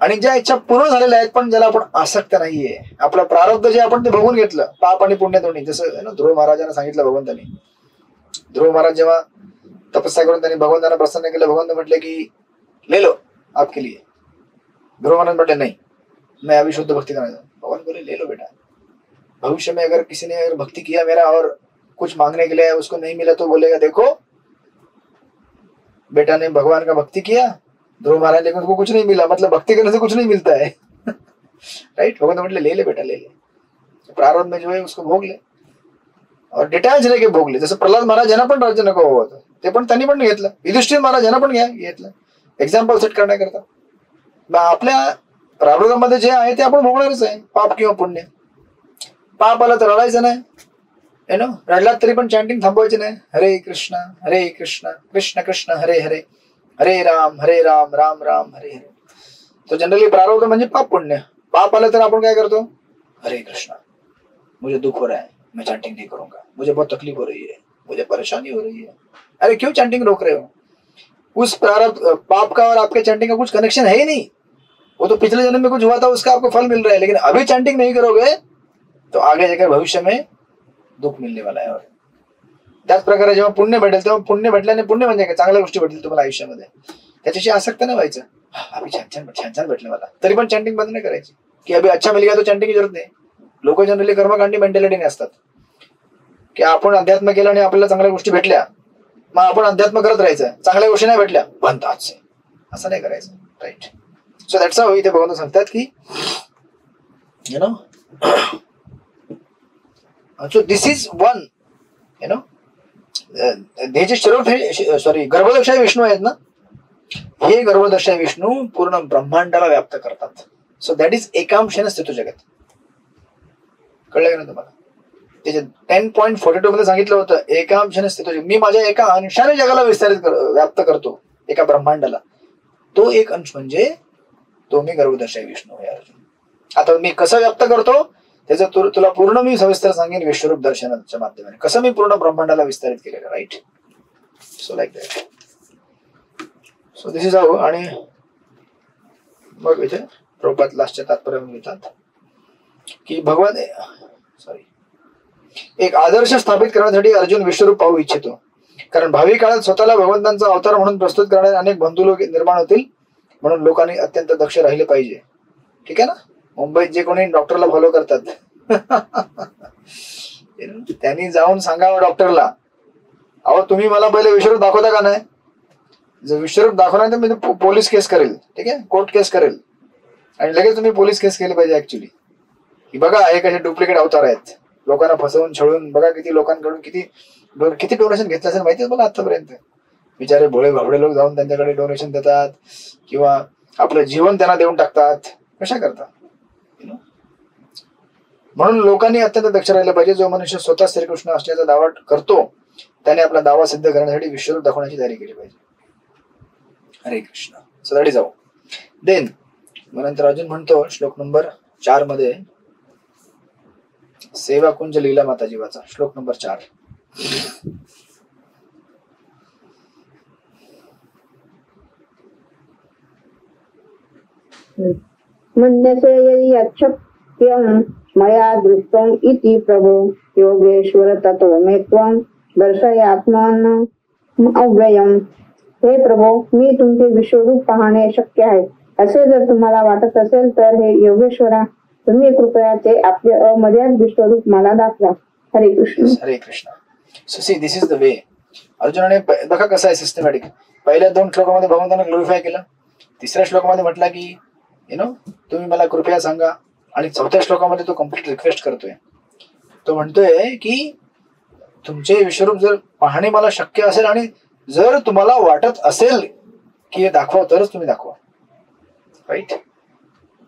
आणि ज्या इच्छा पूर्ण झालेल्या आहेत पण ज्याला आपण आसक्त नाहीये, आपलं प्रारब्ध जे आपण ते बघून घेतलं, पाप आणि पुण्य दोन्ही. जसं ध्रुव महाराजांना सांगितलं भगवंतानी. ध्रुव महाराज जेव्हा तपस्या करून त्यांनी भगवंतांना प्रसन्न केलं, भगवंत म्हटले की ले लो आपके लिए. ध्रुव महाराज म्हटले नहीं मैं अभी शुद्ध भक्ति करना चाहता हूं. भगवान बोले ले लो बेटा, भविष्य में अगर किसी ने अगर भक्ति किया मेरा और कुछ मांगने के लिए उसको नहीं मिला तो बोलेगा देखो बेटा ने भगवान का भक्ति किया, ध्रुव महाराज लेकिन उसको कुछ नहीं मिला, मतलब भक्ति करने से कुछ नहीं मिलता है. राइट. भगवान म्हटले ले ले बेटा ले ले, प्रारंभ में जो है उसको भोग ले और डिटॅच रह के भोग ले. जसं प्रल्हाद महाराज यांना पण राज्य नको हवं होतं ते पण त्यांनी पण घेतलं. युधिष्ठिर महाराज यांना पण घेतलं एक्झाम्पल सेट करण्याकरता. आपल्या प्रारब्धामध्ये जे आहे ते आपण भोगणारच आहे, पाप किंवा पुण्य. पाप आला तर रडायचं नाही, रडलात तरी पण चॅन्टिंग थांबवायचे नाही. हरे कृष्ण कृष्ण कृष्ण हरे हरे हरे राम राम राम हरे हरे. तो जनरली प्रारब्ध म्हणजे पाप पुण्य. पाप आलं तर आपण काय करतो, हरे कृष्ण मुझे दुख हो रहा है मैं चैंटिंग नहीं करूंगा, मुझे बहुत तकलीफ हो रही है, मुझे परेशानी हो रही है. अरे क्यों चैंटिंग रोक रहे हो? उस प्रारब्ध पाप का और आपके चैंटिंग का कुछ कनेक्शन है ही नहीं. वो तो पिछले जन्म में कुछ हुआ था उसका आपको फल मिल रहा है, लेकिन अभी चैंटिंग नहीं करोगे तो आगे जाकर भविष्य में दुःख मिळणे वाला आहे. त्याच प्रकारे जेव्हा पुण्य भेटेल तेव्हा पुण्य भेटल्याने पुण्य म्हणजे काय, चांगल्या गोष्टी भेटतील तुम्हाला आयुष्यामध्ये, त्याच्याशी आसक्त नाही व्हायचं. अभी छान छान भेटलं मला, तरी पण चॅन्टिंग बंद नाही करायची की अभी अच्छा मिल गया तो चॅन्टिंग की जरूरत नाही. लोक जनरली कर्मकांडी मेंटॅलिटीने असतात की आपण अध्यात्म केलं आणि आपल्याला चांगल्या गोष्टी भेटल्या मग आपण अध्यात्म करत राहायचं, चांगल्या गोष्टी नाही भेटल्या बंद आज, असं नाही करायचं. राईट. सो दॅट्स हाऊ इथे भगवंत सांगतात की so this is one हे जे गर्भोदक्षाई विष्णू आहेत ना, हे गर्भोदक्षाई विष्णू पूर्ण ब्रह्मांडाला व्याप्त करतात. सो दॅट इज एकांशेन स्थितो जगत. कळलं का ना तुम्हाला? त्याचे 10.42 मध्ये सांगितलं होतं एकांशेन स्थितो जगत. मी माझ्या एका अंशाने जगाला विस्तारित व्याप्त करतो, एका ब्रह्मांडाला. तो एक अंश म्हणजे तो मी गर्भोदक्षाई विष्णू आहे अर्जुन. आता मी कसं व्याप्त करतो त्याचं तुला पूर्ण मी सविस्तर सांगेन विश्वरूप दर्शनाच्या माध्यमाने कसं मी पूर्ण ब्रह्मांडाला विस्तारित केलेलं. Right. So like that. So this is how. आणि मग इथे प्रभुपाद लास्टच्या तात्पर्य लिहितात की भगवान एक आदर्श स्थापित करण्यासाठी अर्जुन विश्वरूप पाहू इच्छितो. कारण भावी काळात स्वतःला भगवंतांचा अवतार म्हणून प्रस्तुत करणारे अनेक बंधू लोक निर्माण होतील. म्हणून लोकांनी अत्यंत दक्ष राहिले पाहिजे. ठीक आहे ना. मुंबईत जे कोणी डॉक्टरला फॉलो करतात त्यांनी जाऊन सांगावं डॉक्टरला, अहो तुम्ही मला पहिले विश्वरूप दाखवता का नाही. जर विश्वरूप दाखवणार तर मी पोलीस केस करेल. ठीक आहे. कोर्ट केस करेल. आणि लगेच तुम्ही पोलीस केस केली पाहिजे ऍक्च्युली की बघा हे कसे डुप्लिकेट अवतार आहेत. लोकांना फसवून छळून बघा किती लोकांकडून किती डोनेशन घेतलं असेल माहिती आहे मला आतापर्यंत. बिचारे भोळे भाबडे लोक जाऊन त्यांच्याकडे डोनेशन देतात किंवा आपलं जीवन त्यांना देऊन टाकतात. कशा करता. म्हणून लोकांनी अत्यंत दक्ष राहिलं पाहिजे. जो मनुष्य स्वतः श्रीकृष्ण असल्याचा दावा करतो त्याने आपला दावा सिद्ध करण्यासाठी विश्वरूप दाखवण्याची तयारी केली पाहिजे. हरे कृष्ण. सदाडी जाऊ. देन मग नंतर अजून म्हणतो श्लोक नंबर 4 मध्ये सेवा कुंज लीला माता जीवाचा श्लोक नंबर 4. मन्यसे यदि अशक्यं मया दृष्टम् इति प्रभो योगेश्वर ततो मे त्वं दर्शयात्मानं अव्ययम्. हे प्रभो, मी तुमचे विश्वरूप पाहणे शक्य आहे असे जर तुम्हाला वाटत असेल तर हे योगेश्वरा तुम्ही कृपया ते आपले अमर्याद विश्वरूप मला दाखवा. Hare Krishna. Hare Krishna. So see this is the way. अर्जुनाने बघा कसं आहे सिस्टमॅटिक. पहिल्या 2 श्लोकामध्ये भगवंतांना ग्लोरिफाय केलं. 3ऱ्या श्लोकामध्ये म्हटलं की तुम्ही मला कृपया सांगा. आणि 4थ्या श्लोकामध्ये तो कम्प्लीट रिक्वेस्ट करतोय. तो म्हणतोय की तुमचे विश्वरूप जर पाहणे मला शक्य असेल आणि जर तुम्हाला वाटत असेल की हे दाखवा तरच तुम्ही दाखवा. Right.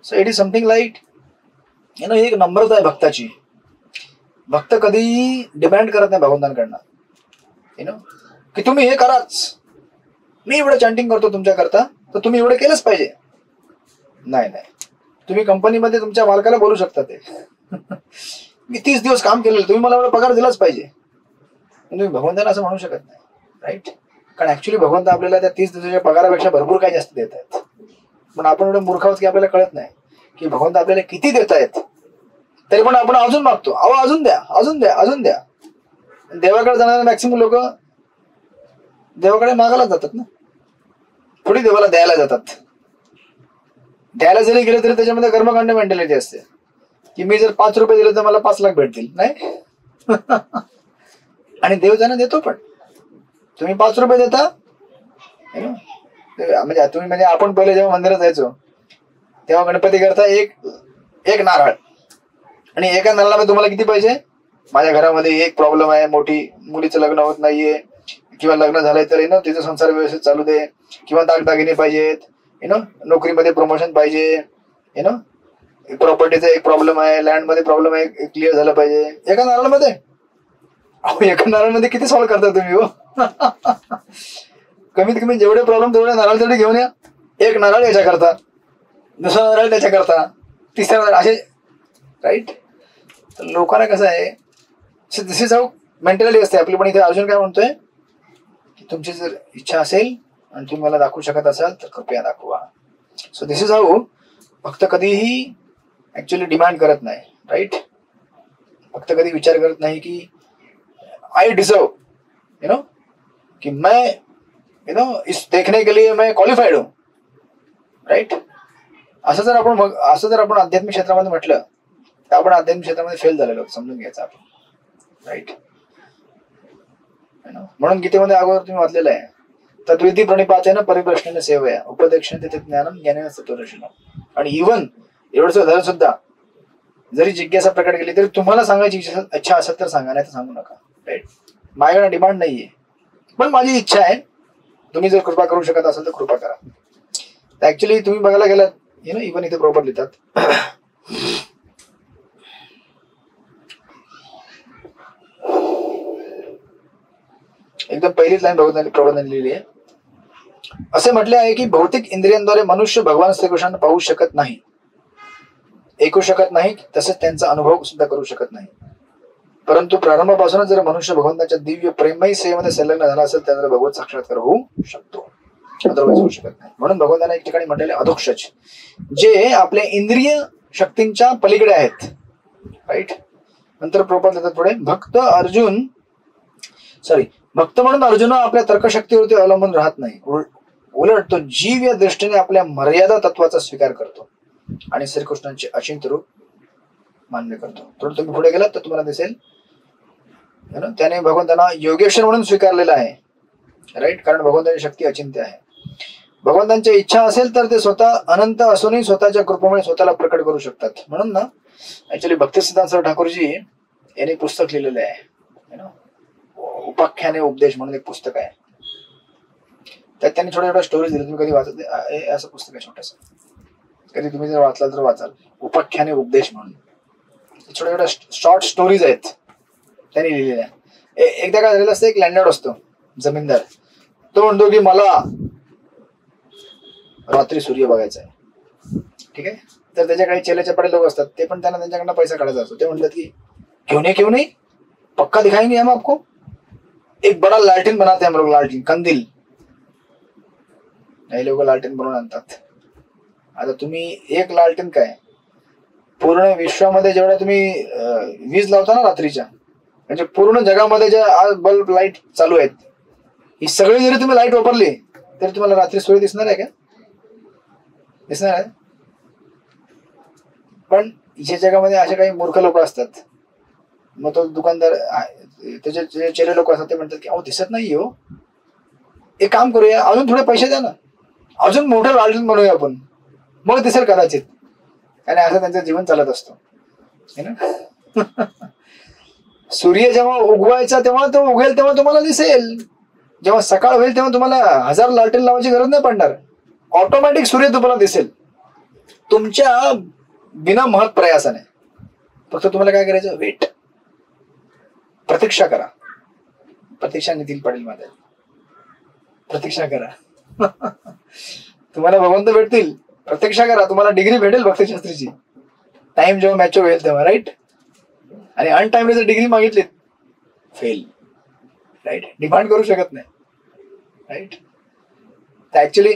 So it is something like एक नम्रता आहे भक्ताची. भक्त कधी डिमांड करत नाही भगवंतांकडनं की तुम्ही हे कराच. मी एवढं चॅन्टिंग करतो तुमच्या करता तर तुम्ही एवढं केलंच पाहिजे. नाही. तुम्ही कंपनीमध्ये तुमच्या मालकाला बोलू शकता ते मी 30 दिवस काम केलेलं तुम्ही मला एवढा पगार दिलाच पाहिजे. तुम्ही भगवंतांना असं म्हणू शकत नाही. राईट. कारण ऍक्च्युली भगवंत आपल्याला त्या 30 दिवसाच्या पगारापेक्षा भरपूर काही जास्त देत आहेत. पण आपण एवढं मूर्ख आहोत की आपल्याला कळत नाही की भगवंत आपल्याला किती देत आहेत. तरी पण आपण अजून मागतो. अहो अजून द्या, अजून द्या, अजून द्या. देवाकडे जाणारे मॅक्सिमम लोक देवाकडे मागायला जातात ना. थोडी देवाला द्यायला जातात. द्यायला जरी गेले तरी त्याच्यामध्ये कर्मकांड मेंटॅलिटी असते की मी जर 5 रुपये दिले तर मला 5 लाख भेटतील. नाही आणि देव त्यांना देतो पण. तुम्ही 5 रुपये देता म्हणजे आपण पहिले जेव्हा मंदिरात जायचो तेव्हा गणपती करता एक नारळ आणि एका नारळामध्ये तुम्हाला किती पाहिजे. माझ्या घरामध्ये एक प्रॉब्लेम आहे, मोठी मुलीचं लग्न होत नाहीये किंवा लग्न झालंय तर तिचा संसार व्यवस्थित चालू दे किंवा दागदागिने पाहिजेत, नोकरीमध्ये प्रमोशन पाहिजे, प्रॉपर्टीचा एक प्रॉब्लेम आहे, लँड मध्ये प्रॉब्लेम आहे, क्लिअर झालं पाहिजे. एका नारळामध्ये एका नारळामध्ये किती सॉल्व्ह करता तुम्ही हो. कमीत कमी जेवढे प्रॉब्लेम तेवढे नारळ तेवढे घेऊन या. एक नारळ याच्या करता, दुसरा नारळ त्याच्या करता, तिसरा नारळ असे. राईट. तर लोकांना कसं आहे दिस इज हाऊ मेंटॅलिटी असते आपली. पण इथे अर्जुन काय म्हणतोय की तुमची जर इच्छा असेल आणि तुम्ही मला दाखवू शकत असाल तर कृपया दाखवा. सो दिस इज हाऊ फक्त कधीही ऍक्च्युअली डिमांड करत नाही. राईट. फक्त कधी विचार करत नाही की आई डिजर्व कि मैं इस देखने के लिए मैं क्वालिफाइड हूं. राईट. असं जर आपण आध्यात्मिक क्षेत्रामध्ये म्हटलं तर आपण आध्यात्मिक क्षेत्रामध्ये फेल झालेलो समजून घ्यायचं आपण. राईट. म्हणून गीतेमध्ये अगोदर तुम्ही वाचलेलं आहे तद्विधी प्रणिपातेन परिप्रश्नेन सेवया उपदेक्षण ते ज्ञानम ज्ञानेन सत्वदर्शनम. आणि इव्हन एवढं धर सुद्धा जरी जिज्ञासा प्रकट केली तरी तुम्हाला सांगायची इच्छा असेल तर सांगा, नाही तर सांगू नका. राईट. माझ्याकडे डिमांड नाहीये पण माझी इच्छा आहे. तुम्ही जर कृपा करू शकत असाल तर कृपा करा. ऍक्च्युली तुम्ही बघायला गेलात इव्हन इथे प्रॉपर लिहितात एकदम पहिलीच लाईन प्रबोधनाने लिहिली आहे. असे म्हटले आहे की भौतिक इंद्रियांद्वारे मनुष्य भगवान श्रीकृष्णांना पाहू शकत नाही. ऐकू शकत नाही, तसेच त्यांचा अनुभव सुद्धा करू शकत नाही. परंतु प्रारंभापासूनच जर मनुष्य भगवंताच्या दिव्य प्रेममयी सेवेमध्ये संलग्न झाला असेल त्याला भगवत साक्षात्कार होऊ शकतो, अदरवाईज होऊ शकत नाही. म्हणून भगवंताने एक ठिकाणी म्हटलेले अधोक्षज जे आपल्या इंद्रिय शक्तींच्या पलीकडे आहेत. राईट. नंतर प्रभुपाद लिहितात पुढे, भक्त म्हणून अर्जुन आपल्या तर्कशक्तीवरती अवलंबून राहत नाही. उलट तो जीव या दृष्टीने आपल्या मर्यादा तत्वाचा स्वीकार करतो आणि श्रीकृष्णांचे अचिंत्य रूप मान्य करतो. थोडं तुम्ही पुढे गेलात तर तुम्हाला दिसेल त्याने भगवंतांना योगेश्वर म्हणून स्वीकारलेला आहे. राईट. कारण भगवंताची शक्ती अचिंत्य आहे. भगवंतांची इच्छा असेल तर ते स्वतः अनंत असूनही स्वतःच्या कृपेमुळे स्वतःला प्रकट करू शकतात. म्हणून ना ऍक्च्युली भक्तिसिद्धांत ठाकूरजी यांनी पुस्तक लिहिलेलं आहे, उपाख्याने उपदेश म्हणून एक पुस्तक आहे. त्यात त्यांनी छोट्या छोट्या स्टोरीज दिल्या. तुम्ही कधी वाचत, असं पुस्तक आहे छोटस, कधी तुम्ही जर वाचला तर वाचाल. उपाख्याने उपदेश म्हणून छोट्या छोट्या शॉर्ट स्टोरीज आहेत त्यांनी लिहिलेल्या. एकदा काय झालेलं असतं, एक लँडलॉर्ड असतो जमीनदार, तो म्हणतो की मला रात्री सूर्य बघायचा आहे. ठीक आहे. तर त्याच्या काही चेले चपाटे लोक असतात, ते पण त्यांना त्यांच्याकडनं पैसा काढायचा असतो. ते म्हणतात की क्यों नहीं पक्का दिखाएंगे हम आपको, एक बड़ा लालटेन बनाते हैं हम लोग, लालटेन कंदील. हे लोक लालटेन बनवून आणतात. आता तुम्ही एक लालटेन काय पूर्ण विश्वामध्ये जेवढ्या तुम्ही वीज लावता ना रात्रीच्या, म्हणजे पूर्ण जगामध्ये ज्या बल्ब लाईट चालू आहेत, ही सगळी जरी तुम्ही लाईट वापरली तरी तुम्हाला रात्री सूर्य दिसणार आहे का? दिसणार आहे. पण या जगामध्ये असे काही मूर्ख लोक असतात, मग तो दुकानदार त्याचे जे चेहरे लोक असतात ते म्हणतात की अहो दिसत नाही हो, एक काम करूया, अजून थोडे पैसे द्या ना, अजून मोठं लालटेन बनवूया आपण, मग दिसेल कदाचित. आणि असं त्यांचं जीवन चालत असतो. सूर्य जेव्हा उगवायचा तेव्हा तो उगेल तेव्हा तुम्हाला दिसेल, जेव्हा सकाळ होईल तेव्हा तुम्हाला 1000 लालटेन लावायची गरज नाही पडणार, ऑटोमॅटिक सूर्य तुम्हाला दिसेल तुमच्या बिना महत् प्रयासाने. फक्त तुम्हाला काय करायचं, वेट, प्रतीक्षा करा. प्रतीक्षा नितीन पाटील माझ्या, प्रतीक्षा करा. तुम्हाला भगवंत भेटतील, प्रतीक्षा करा. तुम्हाला डिग्री भेटेल भक्तिशास्त्रीची, टाइम जेव्हा मॅच्युअर होईल तेव्हा. राईट. आणि अनटाइमली जर डिग्री मागितली फेल. राईट. डिमांड करू शकत नाही. राईट. तर ऍक्च्युली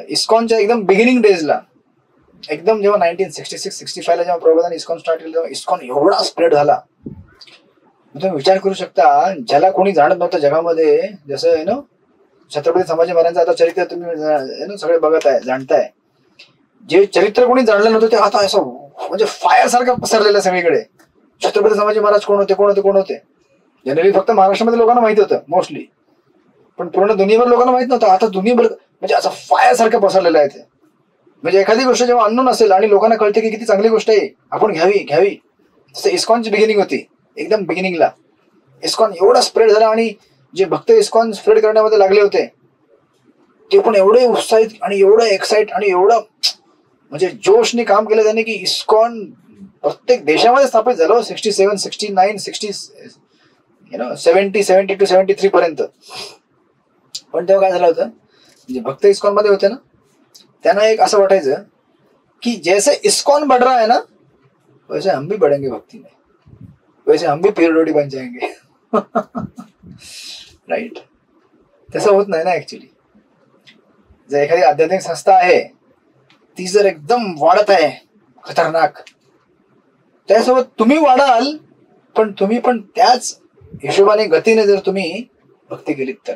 इस्कॉनच्या एकदम बिगिनिंग डेजला, एकदम जेव्हा 1966-65 ला जेव्हा प्रभुपादांनी इस्कॉन स्टार्ट केलं तेव्हा इस्कॉन एवढा स्प्रेड झाला. तुम्ही विचार करू शकता, ज्याला कोणी जाणत नव्हतं जगामध्ये, जसं छत्रपती संभाजी महाराजांचं आता चरित्र तुम्ही सगळे बघत आहे, जाणताय. जे चरित्र कोणी जाणलं नव्हतं ते आता असं म्हणजे फायर सारखं पसरलेलं सगळीकडे. छत्रपती संभाजी महाराज कोण होते. जनरली फक्त महाराष्ट्रामध्ये लोकांना माहिती होतं मोस्टली, पण पूर्ण दुनियाभर लोकांना माहित नव्हतं. आता दुनियाभर म्हणजे असं फायर सारखं पसरलेलं आहे ते. म्हणजे एखादी गोष्ट जेव्हा अननोन असेल आणि लोकांना कळते की किती चांगली गोष्ट आहे, आपण घ्यावी. तसं इस्कॉनची बिगिनिंग होती. एकदम बिगिनिंगला इस्कॉन एवढा स्प्रेड झाला आणि जे भक्त इस्कॉन स्प्रेड करण्यामध्ये लागले होते ते पण एवढे उत्साहित आणि एवढं एक्साइट आणि एवढं म्हणजे जोशने काम केलं त्याने की इस्कॉन प्रत्येक देशामध्ये स्थापित झालं. 67, 69, 60, 70, 72, 73 पर्यंत. पण तेव्हा काय झालं होतं, म्हणजे भक्त इस्कॉन मध्ये होते ना, त्यांना एक असं वाटायचं की जैसे इस्कॉन बढ़ रहा है ना, वैसे हम भी बढ़ेंगे भक्ति में, वैसे हम भी पीरियड बन जाएंगे. राईट. तसं होत नाही ना ऍक्च्युली. जर एखादी आध्यात्मिक संस्था आहे ती जर एकदम वाढत आहे खतरनाक, त्यासोबत तुम्ही वाढाल, पण तुम्ही पण त्याच हिशोबाने गतीने जर तुम्ही भक्ती केलीत तर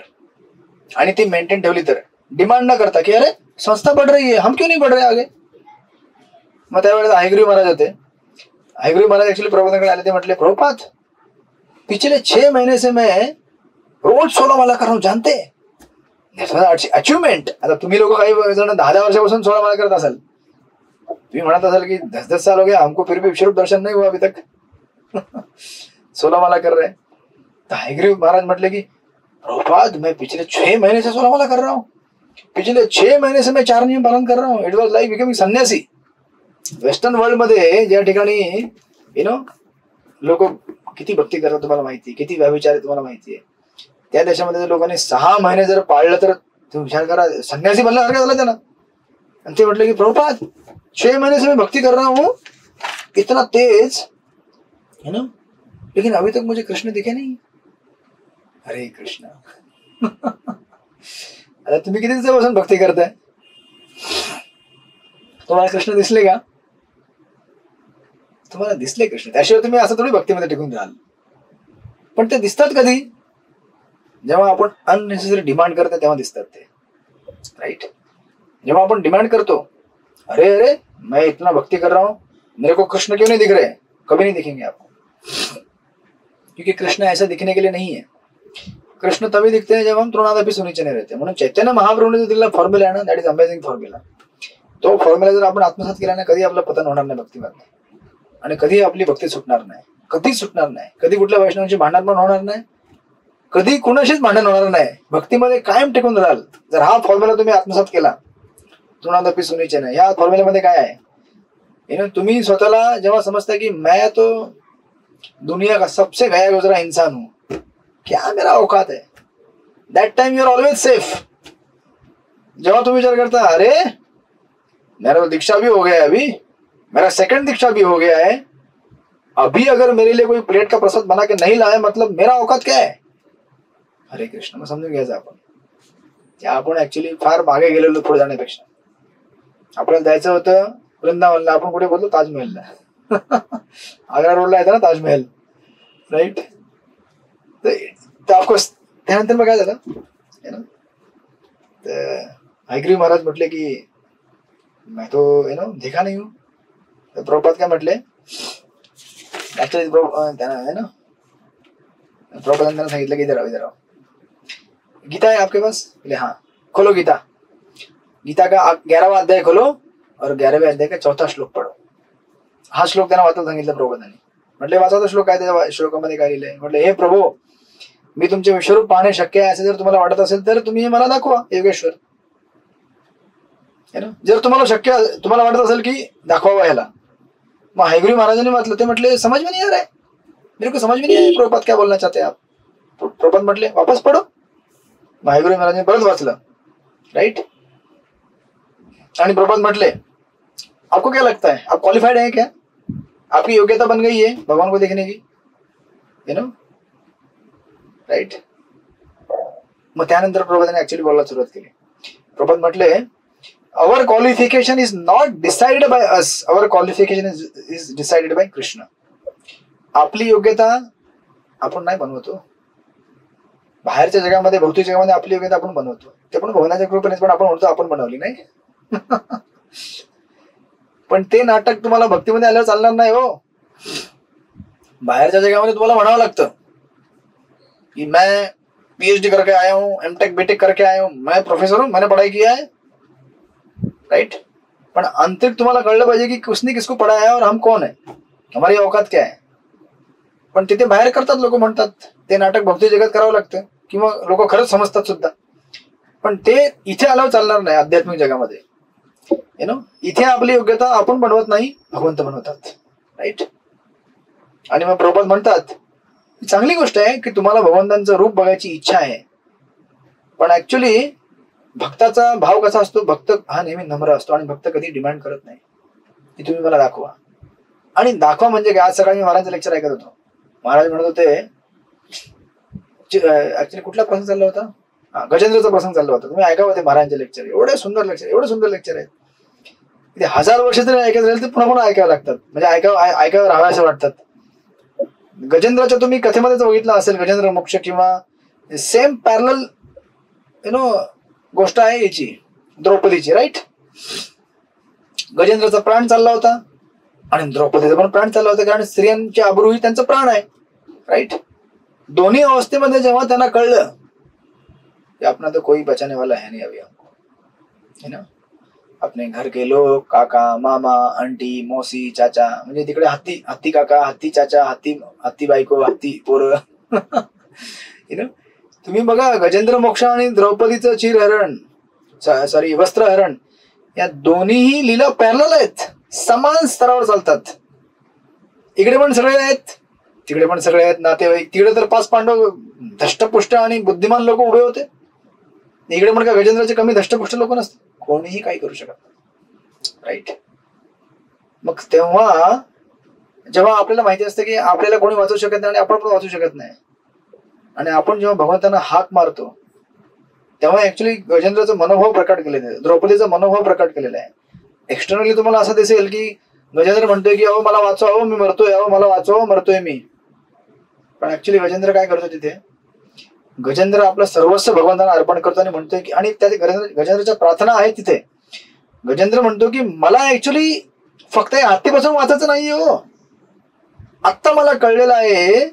आणि ती मेंटेन ठेवली तर, डिमांड न करता की अरे संस्था बढ़ रही है, हम क्यों नहीं बढ़ रहे आगे. मग त्यावेळेस हयग्रीव महाराज होते. हयग्रीव महाराज ऍक्च्युली प्रबोधनाकडे आले. ते म्हटले, प्रभुपाद पिछले 6 महीने से मैं रोज 16 माला कर रहा हूं, जानते अचीवमेंट. आता तुम्ही लोक काही जण 10 वर्षापासून 16 माला करत असाल, तुम्ही म्हणत असाल की 10 साल हो गया हमको फिर भी विश्वरूप दर्शन नहीं हुआ अभी तक, 16 माला कर रहे. तो हयग्रीव महाराज म्हटले की प्रभुपाद मैं पिछले 6 महीने से 16 माला कर रहा हूँ, पिछले 6 महीने से मैं 4 नियम पालन कर रहा हूँ. इट वॉज लाइक बिकमिंग संन्यासी. वेस्टर्न वर्ल्ड मध्ये ज्या ठिकाणी लोक किती भक्ती करतात तुम्हाला माहिती, किती व्यभिचार आहे तुम्हाला माहिती आहे, त्या देशामध्ये जर लोकांनी 6 महिने जर पाळलं तर तुम्ही विचार करा, संन्यासी बनल्यासारखं झालं त्यांना. आणि ते म्हटलं की प्रभुपाद 6 महीने से मैं भक्ति कर रहा हूँ इतना तेज है ना, लेकिन अभी तक मुझे कृष्ण दिखे नहीं. हरे कृष्ण. आता तुम्ही किती दिवसापासून भक्ती करताय, तुम्हाला कृष्ण दिसले का? तुम्हाला दिसले कृष्ण, त्याशिवाय तुम्ही असं थोडी भक्तीमध्ये टिकून राहाल. पण ते दिसतात कधी? जेव्हा आपण अननेसेसरी डिमांड करतो तेव्हा दिसतात ते. राइट. जेव्हा आपण डिमांड करतो, अरे अरे मैं इतना भक्ति कर रहा हूं, मेरे को कृष्ण क्यों नहीं दिख रहे, कभी नहीं दिखेंगे आपको, क्योंकि कृष्ण ऐसा दिखने के लिए नहीं है. कृष्ण तभी दिखते हैं जब हम तृणादपि सुनीचे नहीं रहते. म्हणून चैतन्य महाप्रभूने जो दिलेला फॉर्म्युला आहे ना, दॅट इज अमेझिंग फॉर्म्युला. तो फॉर्म्युला जर आपण आत्मसात केला ना, कधी आपलं पतन होणार नाही भक्तीमध्ये, आणि कधी आपली भक्ती सुटणार नाही, कधीच सुटणार नाही. कधी कुठल्या वैष्णवांची भांडण पण होणार नाही, कधी कुणाशीच भांडण होणार नाही. भक्तीमध्ये कायम टिकून राहाल जर हा फॉर्म्युला तुम्ही आत्मसात केला. तृणादपि सुनीचे नाही, या फॉर्म्युल्यामध्ये काय आहे, तुम्ही स्वतःला जेव्हा समजता की मैं तो दुनिया का सबसे गया गुजरा इंसान हूं, क्या मेरा औकात है, that time you are always safe. जेव्हा तुम्ही विचार करता अरे मेरा तो दीक्षा भी हो गया है, अभी मेरा सेकंड दीक्षा भी हो गया है, अभी अगर मेरे लिए कोई प्लेट का प्रसाद बना के नहीं लाया मतलब मेरा औकात क्या है. हरे कृष्ण. मग समजून घ्यायचं आपण ऍक्च्युली फार मागे गेलेलो पुढे जाण्यापेक्षा. आपल्याला जायचं होतं वृंदावनला, आपण कुठे बोलतो ताजमहलला. आग्रा रोडला येतं ना ताजमहल, राईट. तर ऑफकोर्स त्यानंतर मग काय झालं, तर हयग्रीव महाराज म्हटले की मैं तो देखा नहीं हूं. तर प्रभुपाद काय म्हटले, ऍक्च्युली प्रभुपादांना सांगितलं की इधर आओ, गीता है आपके पास? बोले हाँ. खोलो गीता. गीता का 11वां अध्याय खोलो और 11वें अध्याय का 4था श्लोक पढ़ो. हा श्लोक त्यांना वाचायला सांगितलं प्रभुपादांनी. म्हटले वाचा तो श्लोक, काय त्याच्या श्लोकामध्ये काय लिहिलंय. म्हटलं हे प्रभू, मी तुमचे विश्वरूप पाहणे शक्य आहे असे जर तुम्हाला वाटत असेल तर तुम्ही मला दाखवा योगेश्वर. जर तुम्हाला वाटत असेल की दाखवावं ह्याला. मग हयग्रीव महाराजांनी वाचलं, ते म्हटले समझ में नहीं आ रहा है, मेरे को समझ में नहीं आया प्रभुपाद क्या बोलना चाहते हैं आप. प्रभुपाद म्हटले वापस पढ़ो. मग हयग्रीव महाराजांनी परत वाचलं, राइट. आणि प्रभुपाद म्हटले आपको क्या लगता है, आप क्वालिफाइड है क्या, आपकी योग्यता बन गई है भगवान को देखने की, राइट. मग त्यानंतर प्रभुपादांनी ऍक्च्युअली बोलायला सुरुवात केली. प्रभुपाद म्हटले our qualification is not decided by us, our qualification is decided by Krishna. आपली योग्यता आपण नाही बनवतो. बाहेरच्या जगामध्ये, भौतिक जगामध्ये आपली योग्यता आपण बनवतो, ते पण भगवानाच्या कृपेने. पण आपण म्हणतो आपण बनवली नाही. पण ते नाटक तुम्हाला भक्तीमध्ये आल्यावर चालणार नाही हो. बाहेरच्या जगामध्ये तुम्हाला म्हणावं लागतं कि मैं PhD करके आया हूं, MTech BTech करके आया हूं, मैं प्रोफेसर हूं, मैंने पढ़ाई किया है, राइट. पण अंतिम तुम्हाला कळलं पाहिजे की किसने किसको पढ़ाया है और हम कौन है, हमारी औकात क्या है. पण तिथे बाहेर करतात लोक, म्हणतात ते नाटक भक्ती जगात करावं लागतं, किंवा लोक खरंच समजतात सुद्धा. पण ते इथे आल्यावर चालणार नाही. आध्यात्मिक जगामध्ये इथे आपली योग्यता आपण बनवत नाही, भगवंत बनवतात, राईट. आणि मग प्रभुपाद म्हणतात चांगली गोष्ट आहे की तुम्हाला भगवंतांचं रूप बघायची इच्छा आहे, पण ऍक्च्युली भक्ताचा भाव कसा असतो, भक्त हा नेहमी नम्र असतो आणि भक्त कधी डिमांड करत नाही की तुम्ही मला दाखवा. आणि दाखवा म्हणजे काय, आज सकाळी मी महाराजांचं लेक्चर ऐकत होतो. महाराज म्हणत होते, ऍक्च्युली कुठला प्रसंग चालला होता, गजेंद्रचा प्रसंग चालला होता. तुम्ही ऐकावं ते महाराजांचे लेक्चर, एवढे सुंदर लेक्चर आहेत. ते 1000 वर्ष जरी ऐकायचं राहील ते पुन्हा पुन्हा ऐकावं लागतात, म्हणजे ऐकावं राहावं असं वाटतात. गजेंद्राच्या तुम्ही कथेमध्ये बघितलं असेल, गजेंद्र मोक्ष किंवा सेम पॅरलल गोष्ट आहे याची, द्रौपदीची, राईट. गजेंद्रचा प्राण चालला होता आणि द्रौपदीचा पण प्राण चालला होता, कारण स्त्रियांचे अब्रू ही त्यांचं प्राण आहे, राईट. दोन्ही अवस्थेमध्ये जेव्हा त्यांना कळलं कि अपना तो कोई बचाने वाला है नहीं अभी हमको, है ना. अपने घर के लोग, काका मामा आंटी मौसी चाचा, म्हणजे तिकडे हत्ती काका, हत्ती चाचा, हत्ती बायको, हत्ती पोरं. तुम्ही बघा गजेंद्र मोक्ष आणि द्रौपदीचं चिरहरण, सॉरी वस्त्रहरण, या दोन्हीही लीला पॅरलल आहेत, समान स्तरावर चालतात. इकडे पण सगळे आहेत, तिकडे पण सगळे आहेत नातेवाईक. तिकडे तर 5 पांडव धष्टपुष्ट आणि बुद्धिमान लोक उभे होते, इकडे पण का गजेंद्राचे कमी धष्टपुष्ट लोक नसतात. कोणीही काही करू शकत, राईट. मग तेव्हा जेव्हा आपल्याला माहिती असतं की आपल्याला कोणी वाचवू शकत नाही आणि आपण पण वाचू शकत नाही, आणि आपण जेव्हा भगवंतांना हाक मारतो तेव्हा ऍक्च्युली गजेंद्रचं मनोभाव प्रकट केलेलं आहे, द्रौपदीचा मनोभाव प्रकट केलेला आहे. एक्सटर्नली तुम्हाला असं दिसेल की गजेंद्र म्हणतोय की अहो मला वाचवा, अहो मी मरतोय, अहो मला वाचवा, मरतोय मी. पण ऍक्च्युली गजेंद्र काय करतो तिथे? गजेंद्र आपलं सर्वस्व भगवंतांना अर्पण करतो आणि म्हणतोय की, आणि त्या गजेंद्रच्या प्रार्थना आहे तिथे. गजेंद्र म्हणतो की मला ऍक्च्युली फक्त या हत्तीपासून वाचायचं नाहीये हो. आत्ता मला कळलेलं आहे,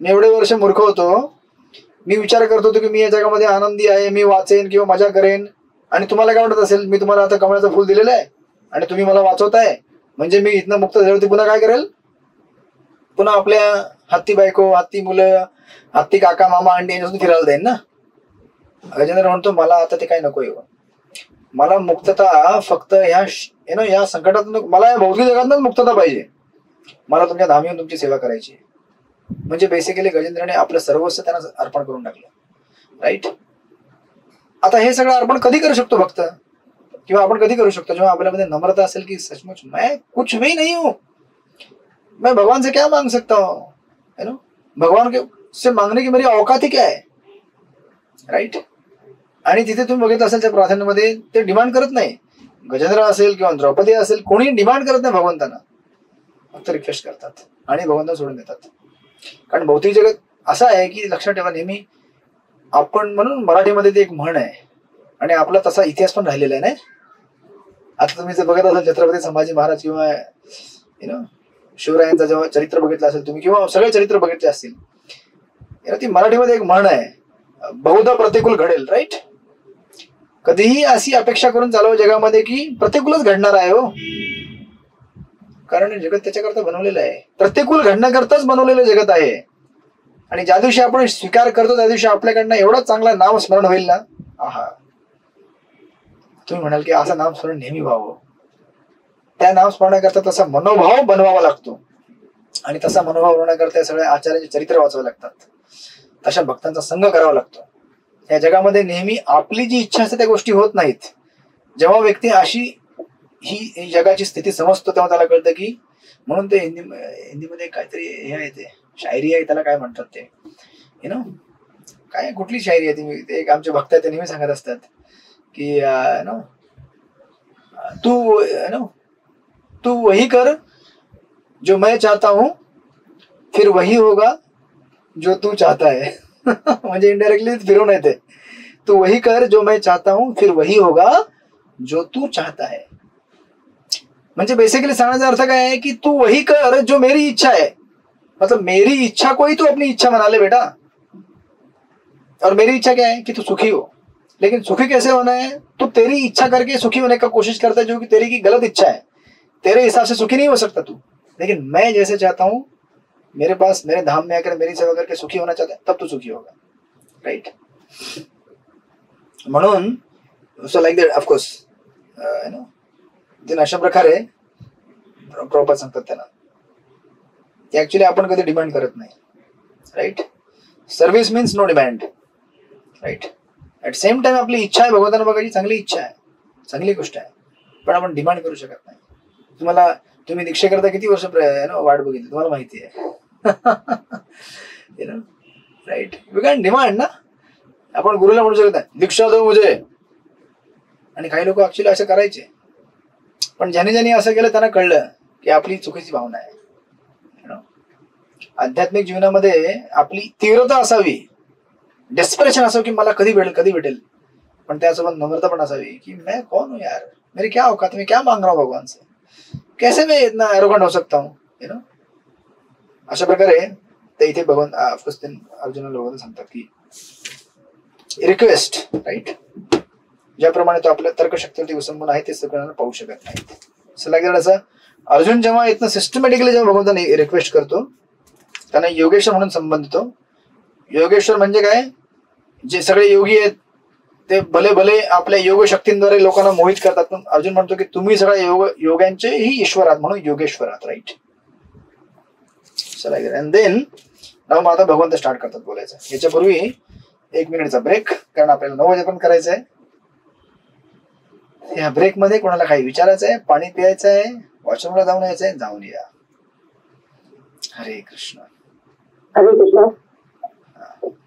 मी एवढे वर्ष मूर्ख होतो, मी विचार करत होतो की मी या जगामध्ये आनंदी आहे, मी वाचेन किंवा मजा करेन, आणि तुम्हाला काय वाटत असेल मी तुम्हाला आता कमळाचं फुल दिलेलं आहे आणि तुम्ही मला वाचवताय म्हणजे मी इथनं मुक्त झाल्यावरती पुन्हा काय करेल? पुन्हा आपल्या हत्ती बायको, हत्ती मुलं, हत्ती काका मामा आंटी यांच्यासून फिरायला जाईन ना. गजेंद्र म्हणतो मला आता ते काय नको येऊ, मला मुक्तता फक्त या संकटातून, मला या भौतिक जगातूनच मुक्तता पाहिजे, मला तुमच्या धामी येऊन तुमची सेवा करायची. म्हणजे बेसिकली गजेंद्रने आपलं सर्वस्व त्यांना अर्पण करून टाकलं. राईट. आता हे सगळं अर्पण कधी करू शकतो भक्त, किंवा आपण कधी करू शकतो? जेव्हा आपल्यामध्ये नम्रता असेल की सचमुच मैं कुछ भी नहीं हूं, मैं भगवान से क्या मांग सकता हूं, है ना, भगवान के से मांगने की मेरी औकात ही क्या है. राईट. आणि तिथे तुम्ही बघितलं असेल त्या प्रार्थनेमध्ये ते डिमांड करत नाही, गजेंद्र असेल किंवा द्रौपदी असेल कोणी डिमांड करत नाही भगवंतांना, फक्त रिक्वेस्ट करतात आणि भगवंता सोडून देतात. कारण भौतिक जगत असं आहे की लक्षात ठेवा नेहमी आपण, म्हणून मराठीमध्ये ते एक म्हण आहे आणि आपला तसा इतिहास पण राहिलेला आहे ना. आता तुम्ही जर बघत असाल छत्रपती संभाजी महाराज किंवा शिवरायांचं जेव्हा चरित्र बघितलं असेल तुम्ही, किंवा सगळे चरित्र बघितले असतील, ती मराठीमध्ये एक म्हण आहे, बहुधा प्रतिकूल घडेल. राईट. कधीही अशी अपेक्षा करून चालव जगामध्ये की प्रतिकूलच घडणार आहे हो, कारण जगत त्याच्याकरता बनवलेलं आहे, प्रतिकूल घडण्याकरताच बनवलेलं जगत आहे. आणि ज्या दिवशी आपण स्वीकार करतो त्या दिवशी आपल्याकडनं एवढं चांगलं नामस्मरण होईल ना, आहा, तुम्ही म्हणाल की असं नामस्मरण नेहमी व्हावं. त्या नामस्मरणाकरता तसा मनोभाव बनवावा लागतो, आणि तसा मनोभाव बनवण्याकरता सगळ्या आचार्यांचे चरित्र वाचावे लागतात, तशा भक्तांचा संग करावा लागतो. या जगामध्ये नेहमी आपली जी इच्छा असते त्या गोष्टी होत नाहीत. जेव्हा व्यक्ती अशी ही जगाची स्थिती समजतो तेव्हा त्याला कळतं की, म्हणून ते हिंदीमध्ये काहीतरी हे आहे, ते शायरी आहे, त्याला काय म्हणतात ते, काय कुठली शायरी आहे ती, ते एक आमचे भक्त आहेत ते नेहमी सांगत असतात की तू वही कर जो मैं चाहता हूं फिर वही होगा जो तू चाहता है. म्हणजे इनडायरेक्टली फिरवून येते, तू वही कर जो मैं चाहता हूं फिर वही होगा जो तू चाहता है. म्हणजे बेसिकली सांगण्याचा अर्थ काय आहे की तू वही कर जो मेरी इच्छा है, मतलब मेरी इच्छा को ही तू अपनी इच्छा बना ले बेटा. और मेरी इच्छा क्या है कि तू सुखी हो, लेकिन सुखी कैसे होना है? तू तेरी इच्छा करके सुखी होने का कोशिश करता है, जो कि तेरी की गलत इच्छा है. तेरे हिसाब से सुखी नहीं हो सकता तू, लेकिन मैं जैसे चाहता हूं, मेरे पास मेरे धाम में आकर मेरी सेवा करके सुखी होना चाहता है, तब तू सुखी होगा. राइट. म्हणून सो लाईक दॅट ऑफकोर्स अशा प्रकारे प्रॉपर सांगतात त्यांना, ते ऍक्च्युली आपण कधी डिमांड करत नाही. Right. Service means no demand. Right. At same time आपली इच्छा आहे भगवंतांना बघायची, चांगली इच्छा आहे, चांगली गोष्ट आहे, पण आपण डिमांड करू शकत नाही. तुम्ही दीक्षेकरता किती वर्ष वाट बघितली तुम्हाला माहिती आहे. राईट. वी कॅन डिमांड ना, आपण गुरुला म्हणू शकत नाही दीक्षा दो मुझे, आणि काही लोक ऍक्च्युली असं करायचे, पण ज्याने असं केलं त्यांना कळलं की आपली चुकीची भावना आहे. आध्यात्मिक जीवनामध्ये आपली तीव्रता असावी, डेस्परेशन असावं की मला कधी भेटेल, पण त्यासोबत नम्रता पण असावी की मैं कौन हूं यार, मेरी क्या औकात, मैं क्या मांग रहा हूं भगवान से, कैसे मैं इतना एरोगंट हो सकता हूं. अशा प्रकारे ते इथे भगवान ऑफकोर्स अर्जुनाला भगवान सांगतात की रिक्वेस्ट. राईट. ज्याप्रमाणे तो आपल्या तर्कशक्तीवरती विसंबून आहे ते सगळ्यांना पाहू शकत नाही. सलागदार असं अर्जुन जेव्हा इथनं सिस्टमॅटिकली जेव्हा भगवंताने रिक्वेस्ट करतो त्यांना योगेश्वर म्हणून संबंधितो. योगेश्वर म्हणजे काय, जे सगळे योगी आहेत ते भले आपल्या योग शक्तींद्वारे लोकांना मोहित करतात, पण अर्जुन म्हणतो की तुम्ही सगळ्या योग्यांचे ही ईश्वर आहात, म्हणून योगेश्वर आहात. राईट. अँड देन नाव आता भगवंत स्टार्ट करतात बोलायचं. याच्यापूर्वी 1 मिनिटचा ब्रेक, कारण आपल्याला 9 वाजेपर्यंत करायचं आहे. या ब्रेक मध्ये कोणाला काही विचारायचं आहे, पाणी प्यायचं आहे, वॉशरूमला जाऊन यायचंय, जाऊन या. हरे कृष्ण. हरे कृष्ण.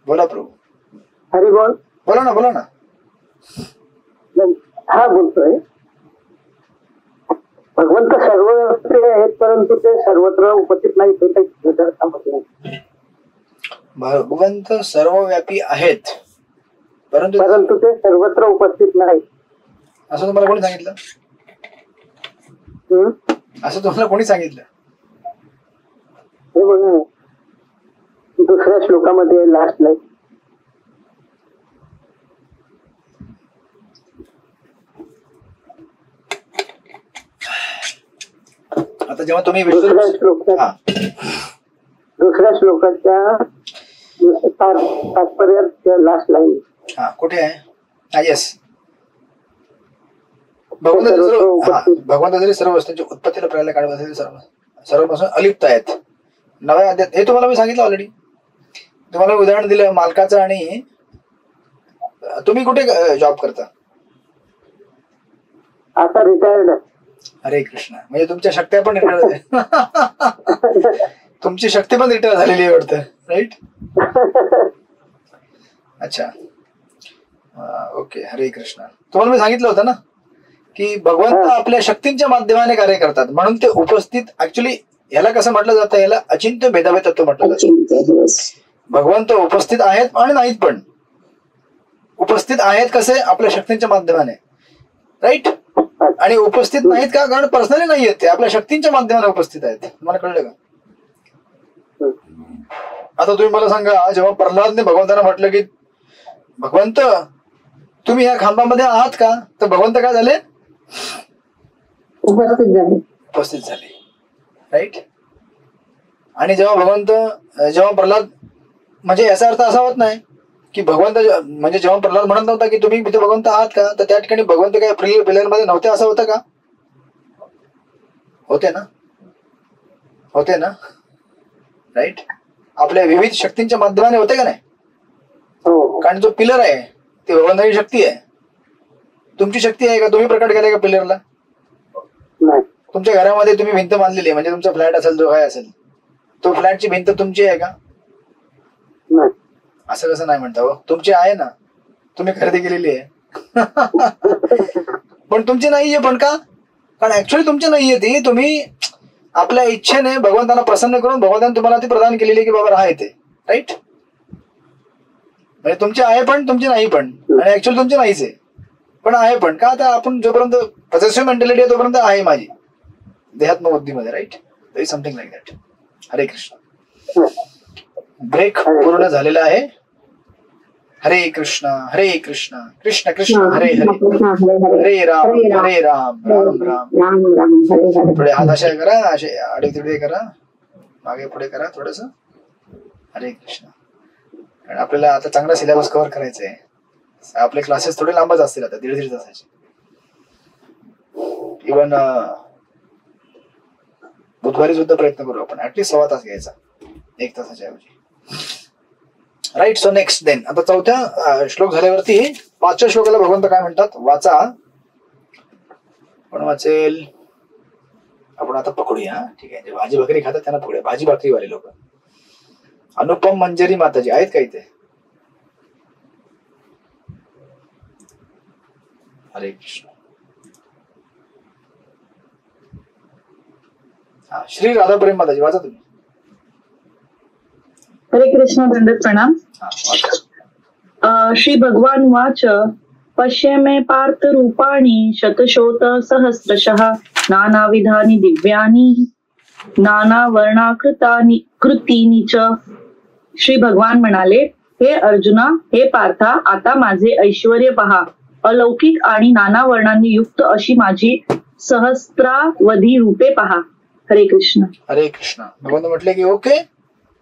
बोला प्रभू. हरी बोल. बोला ना, बोला ना. हा बोलतोय. भगवंत सर्वव्यापी आहेत, परंतु ते सर्वत्र उपस्थित नाही. ते काही भगवंत सर्वव्यापी आहेत, परंतु ते सर्वत्र उपस्थित नाही. असं तुम्हाला कोणी सांगितलं? असं तुम्हाला कोणी सांगितलं? हे बघा, दुसऱ्या श्लोकामध्ये लास्ट लाईन. आता जेव्हा तुम्ही दुसऱ्या श्लोकाच्या तात्पर्यात लास्ट लाईन. हा, कुठे आहे? येस. भगवंत जरी सर्व वस्तूंची उत्पत्तीला प्रलय काढत सर्वपासून अलिप्त आहेत. नव्या अध्यायात हे तुम्हाला मी सांगितलं ऑलरेडी. तुम्हाला उदाहरण दिलं मालकाचं. आणि तुम्ही कुठे जॉब करता? आता रिटायर्ड. हरे कृष्ण. म्हणजे तुमच्या शक्त्या पण रिटायर तुमची शक्ती पण रिटायर झालेली आहे वाटतं, राईट? अच्छा, ओके. हरे कृष्ण. तुम्हाला मी सांगितलं होतं ना की भगवंत आपल्या शक्तींच्या माध्यमाने कार्य करतात, म्हणून ते उपस्थित. ऍक्च्युली याला कसं म्हटलं जातं, याला अचिंत्य भेदाभेद तत्व म्हटलं जातं. भगवंत उपस्थित आहेत आणि नाहीत, पण उपस्थित आहेत कसे? आपल्या शक्तींच्या माध्यमाने, राईट? आणि उपस्थित नाहीत का? कारण पर्सनली नाही आहेत, ते आपल्या शक्तींच्या माध्यमाने उपस्थित आहेत. तुम्हाला कळलं का? आता तुम्ही मला सांगा, जेव्हा प्रल्हादने भगवंतांना म्हटलं की भगवंत तुम्ही या खांबामध्ये आहात का, तर भगवंत काय झाले? उपस्थित झाले, राईट? आणि जेव्हा प्रल्हाद, म्हणजे याचा अर्थ असा होत नाही की भगवंत, म्हणजे जेव्हा प्रल्हाद म्हणत नव्हता की तुम्ही इथे भगवंत आहात का, तर त्या ठिकाणी भगवंत काय प्लेयर मध्ये नव्हते असं होतं का? होते ना, होते ना, राईट? आपल्या विविध शक्तींच्या माध्यमाने होते का नाही? कारण जो पिलर आहे ती भगवंताची शक्ती आहे. तुमची शक्ती आहे का? तुम्ही प्रकट केलाय का पिलरला? तुमच्या घरामध्ये तुम्ही भिंत बांधलेली आहे, म्हणजे तुमचा फ्लॅट असेल, जो काय असेल, तो फ्लॅटची भिंत तुमची आहे का? असं कसं नाही म्हणता हो? तुमची आहे ना, तुम्ही खरेदी केलेली आहे. पण तुमची नाहीये. पण का? कारण ऍक्च्युअली तुमची नाहीये ती. तुम्ही आपल्या इच्छेने भगवंतांना प्रसन्न करून भगवंतांनी तुम्हाला ती प्रदान केलेली की बाबा राहा इथे, राईट? म्हणजे तुमची आहे पण तुमची नाही पण, आणि ऍक्च्युअली तुमची नाहीच आहे पण आहे पण. का? आता आपण जोपर्यंत पॉझिटिव्ह मेंटॅलिटी आहे तोपर्यंत आहे माझी देहात्म बुद्धीमध्ये, right? That is something like that. Hare Krishna. Break पूर्ण झालेला आहे. हरे कृष्ण हरे कृष्ण कृष्ण कृष्ण हरे हरे हरे राम राम राम. थोडे हात असे करा, असे आडे तिडे करा, मागे पुढे करा थोडस. हरे कृष्ण. कारण आपल्याला आता चांगला सिलेबस कव्हर करायचा आहे. आपले क्लासेस थोडे लांबच असतील आता, 1.5 तासाचे. इव्हन बुधवारी सुद्धा प्रयत्न करू आपण, ऍटलीस्ट 1.25 तास घ्यायचा 1 तासाच्या ऐवजी, राईट? सो नेक्स्ट देन, आता 4थ्या श्लोक झाल्यावरती 5व्या श्लोकाला भगवंत काय म्हणतात? वाचा. पण वाचेल आपण आता पकडूया. ठीक आहे, भाजी भाकरी खातात त्यांना पकडूया. भाजी भाकरी वाले लोक. अनुपम मंजरी माताजी आहेत का इथे? हरे कृष्ण. हा, श्री राधा प्रेम माताजी वाचा तुम्ही. हरे कृष्ण. दंडवत प्रणाम. श्री भगवान वाच. पश्य मे पार्थ रूपाणी शतशोत सहस्रशः नानाविधानि दिव्यानि नाना वर्णाकृतानि कृतीनि च. श्री भगवान म्हणाले, हे अर्जुना, हे पार्था, आता माझे ऐश्वर्य पहा. अलौकिक आणि नाना वर्णांनी युक्त अशी माझी सहस्रावधी रूपे पहा. हरे कृष्ण. हरे कृष्ण. भगवंत म्हटले की ओके,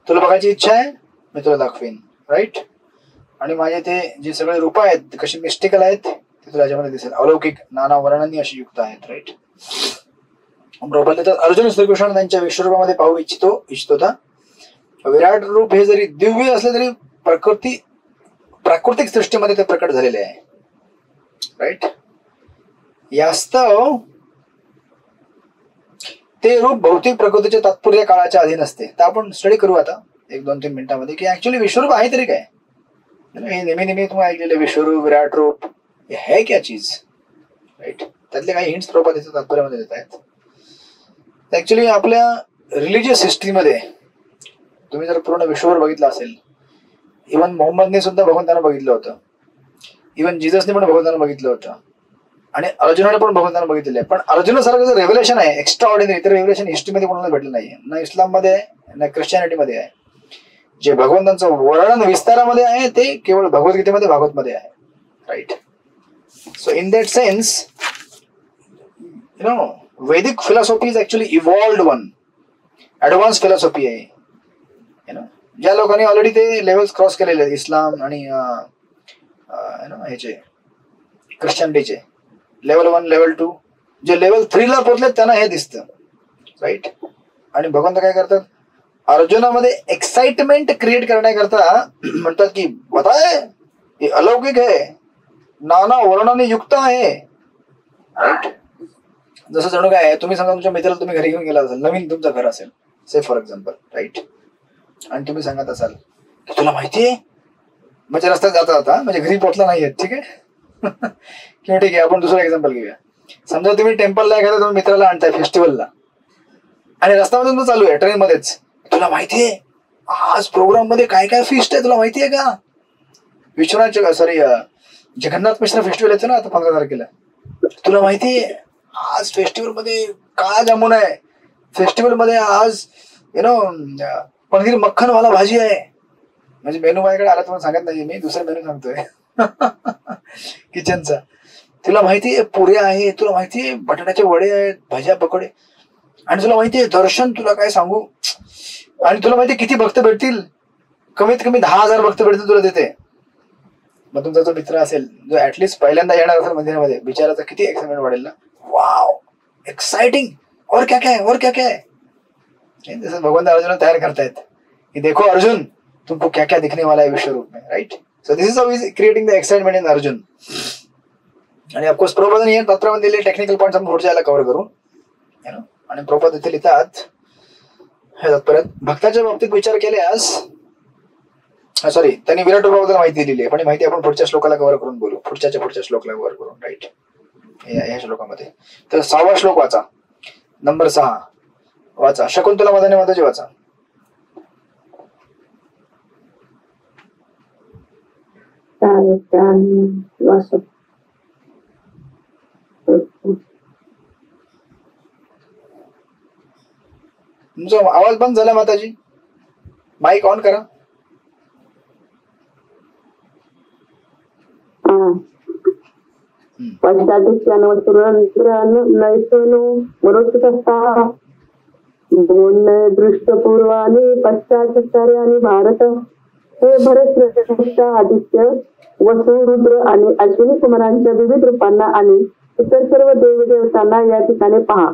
तुला बघायची इच्छा आहे, मी तुला दाखवेन, राईट? आणि माझे ते जे सगळे रूप आहेत कशी मिस्टिकल आहेत ते तुला याच्यामध्ये दिसेल. अलौकिक नाना वर्णांनी अशी युक्त आहेत, राईट? अर्जुन श्रीकृष्ण त्यांच्या विश्वरूपामध्ये पाहू इच्छित होता. विराट रूप हे जरी दिव्य असले तरी प्राकृतिक सृष्टीमध्ये ते प्रकट झालेले आहे, राईट? यास्तव ते रूप भौतिक प्रकृतीच्या तात्पुर्य काळाच्या अधीन असते. तर आपण स्टडी करू आता 1-2-3 मिनिटांमध्ये की ऍक्च्युअली विश्वरूप आहे तरी काय. हे नेहमी तुम्ही ऐकलेले विश्वरूप, विराट रूप, हे है क्या चीज, राईट. त्यातले काही हिंट्स प्रभात तात्पर्यामध्ये देत आहेत. ऍक्च्युली आपल्या रिलिजियस हिस्ट्रीमध्ये तुम्ही जर पूर्ण विश्वभर बघितलं असेल, इव्हन मोहम्मदने सुद्धा भगवंतांना बघितलं होतं, इव्हन जिजसने पण भगवंतांना बघितलं होतं, आणि अर्जुनाने पण भगवंतांना बघितलेलं आहे. पण अर्जुनासारखं जर रेव्हलेशन आहे एक्स्ट्रा ऑर्डिनरी, तर रेव्हलेशन हिस्ट्रीमध्ये कोणाला भेटलं नाहीये. ना इस्लाममध्ये आहे, ना ख्रिश्चॅनिटीमध्ये आहे. जे भगवंतांचं वर्णन विस्तारामध्ये आहे ते केवळ भगवद्गीतेमध्ये, भागवतमध्ये आहे, right. So in that sense Vedic philosophy is actually evolved one, advance philosophy आहे. ज्या लोकांनी ऑलरेडी ते लेवल्स क्रॉस केलेले आहेत, इस्लाम आणि ह्याचे ख्रिश्चनिटीचे लेवल 1, लेवल 2, जे लेवल 3 ला पोहोचले त्यांना हे दिसतं, राईट. आणि भगवंत काय करतात, अर्जुनामध्ये एक्साइटमेंट क्रिएट करण्याकरता म्हणतात की बताय हे अलौकिक आहे, नाना वर्णाने युक्त आहे, राईट. जसं जणू काय तुम्ही समजा तुमच्या मित्राला तुम्ही घरी घेऊन गेला असाल, नवीन तुमचं घर असेल से फॉर एक्झाम्पल, राईट. आणि तुम्ही सांगत असाल की तुला माहितीये, म्हणजे रस्त्यात जाता जाता, म्हणजे घरी पोहोचला नाहीये, ठीक आहे किंवा ठीक आहे आपण दुसरं एक्झाम्पल घेऊया. समजा तुम्ही टेम्पलला एखाद्या तुम्ही मित्राला आणताय फेस्टिवलला, आणि रस्त्यामधून तो चालू आहे ट्रेन मध्येच, तुला माहितीये आज प्रोग्राम मध्ये काय काय फिस्ट आहे, तुला माहितीये का, विश्वनाथ जगन्नाथ मिश्र फेस्टिवल येतो ना आता 15 तारखेला, तुला माहितीये आज फेस्टिवल मध्ये काळा जामुन आहे, फेस्टिवल मध्ये आज पनीर मक्खनवाला भाजी आहे. म्हणजे मेनू माझ्याकडे आला तुम्हाला सांगत नाही मी, दुसरा मेनू सांगतोय किचनचा. तुला माहितीये पुऱ्या आहे, तुला माहितीये बटाट्याचे वडे आहेत, भाज्या पकोडे, आणि तुला माहितीये दर्शन, तुला काय सांगू, आणि तुला माहितीये किती भक्त भेटतील, कमीत कमी 10,000 भक्त भेटतील तुला तिथे. मग तुमचा जो मित्र असेल जो ऍटलिस्ट पहिल्यांदा येणार असेल मंदिरामध्ये, बिचाराचा किती एक्साइटमेंट वाढेल ना, वाव एक्साइटिंग, और क्या क्या है, और क्या क्या है. जैसे भगवान अर्जुन तैयार करतायत कि देखो अर्जुन तुमको क्या क्या दिखने वाला है विश्व रूप में, right. So this is how is creating the excitement in Arjun. आणि ऑफकोर्स प्रभुपादांनी हे तात्पर्यामध्ये दिलेले टेक्निकल पॉईंट्स आपण पुढच्या याला कव्हर करू. आणि प्रभुपाद इथे लिहितात हे तात्पर्यात, भक्ताच्या बाबतीत विचार केल्यास, सॉरी त्यांनी विराट रूपाबद्दल माहिती दिली आहे, पण माहिती आपण पुढच्या श्लोकाला कव्हर करून बोलू, पुढच्या श्लोकाला कव्हर करून, राईट. या श्लोकामध्ये तर 6वा श्लोक वाचा, नंबर 6 वाचा, शकुंतला मदाने माताजी वाचा. तुमचा आवाज बंद झाला माताजी, माईक ऑन करा. दृष्टपूर्वाने पश्चाचार्याने भारत, हे भरत आदित्य, वसु, रुद्र आणि अश्विनी कुमारांच्या विविध रूपांना आणि इतर सर्व देवदेवतांना या ठिकाणी पहा.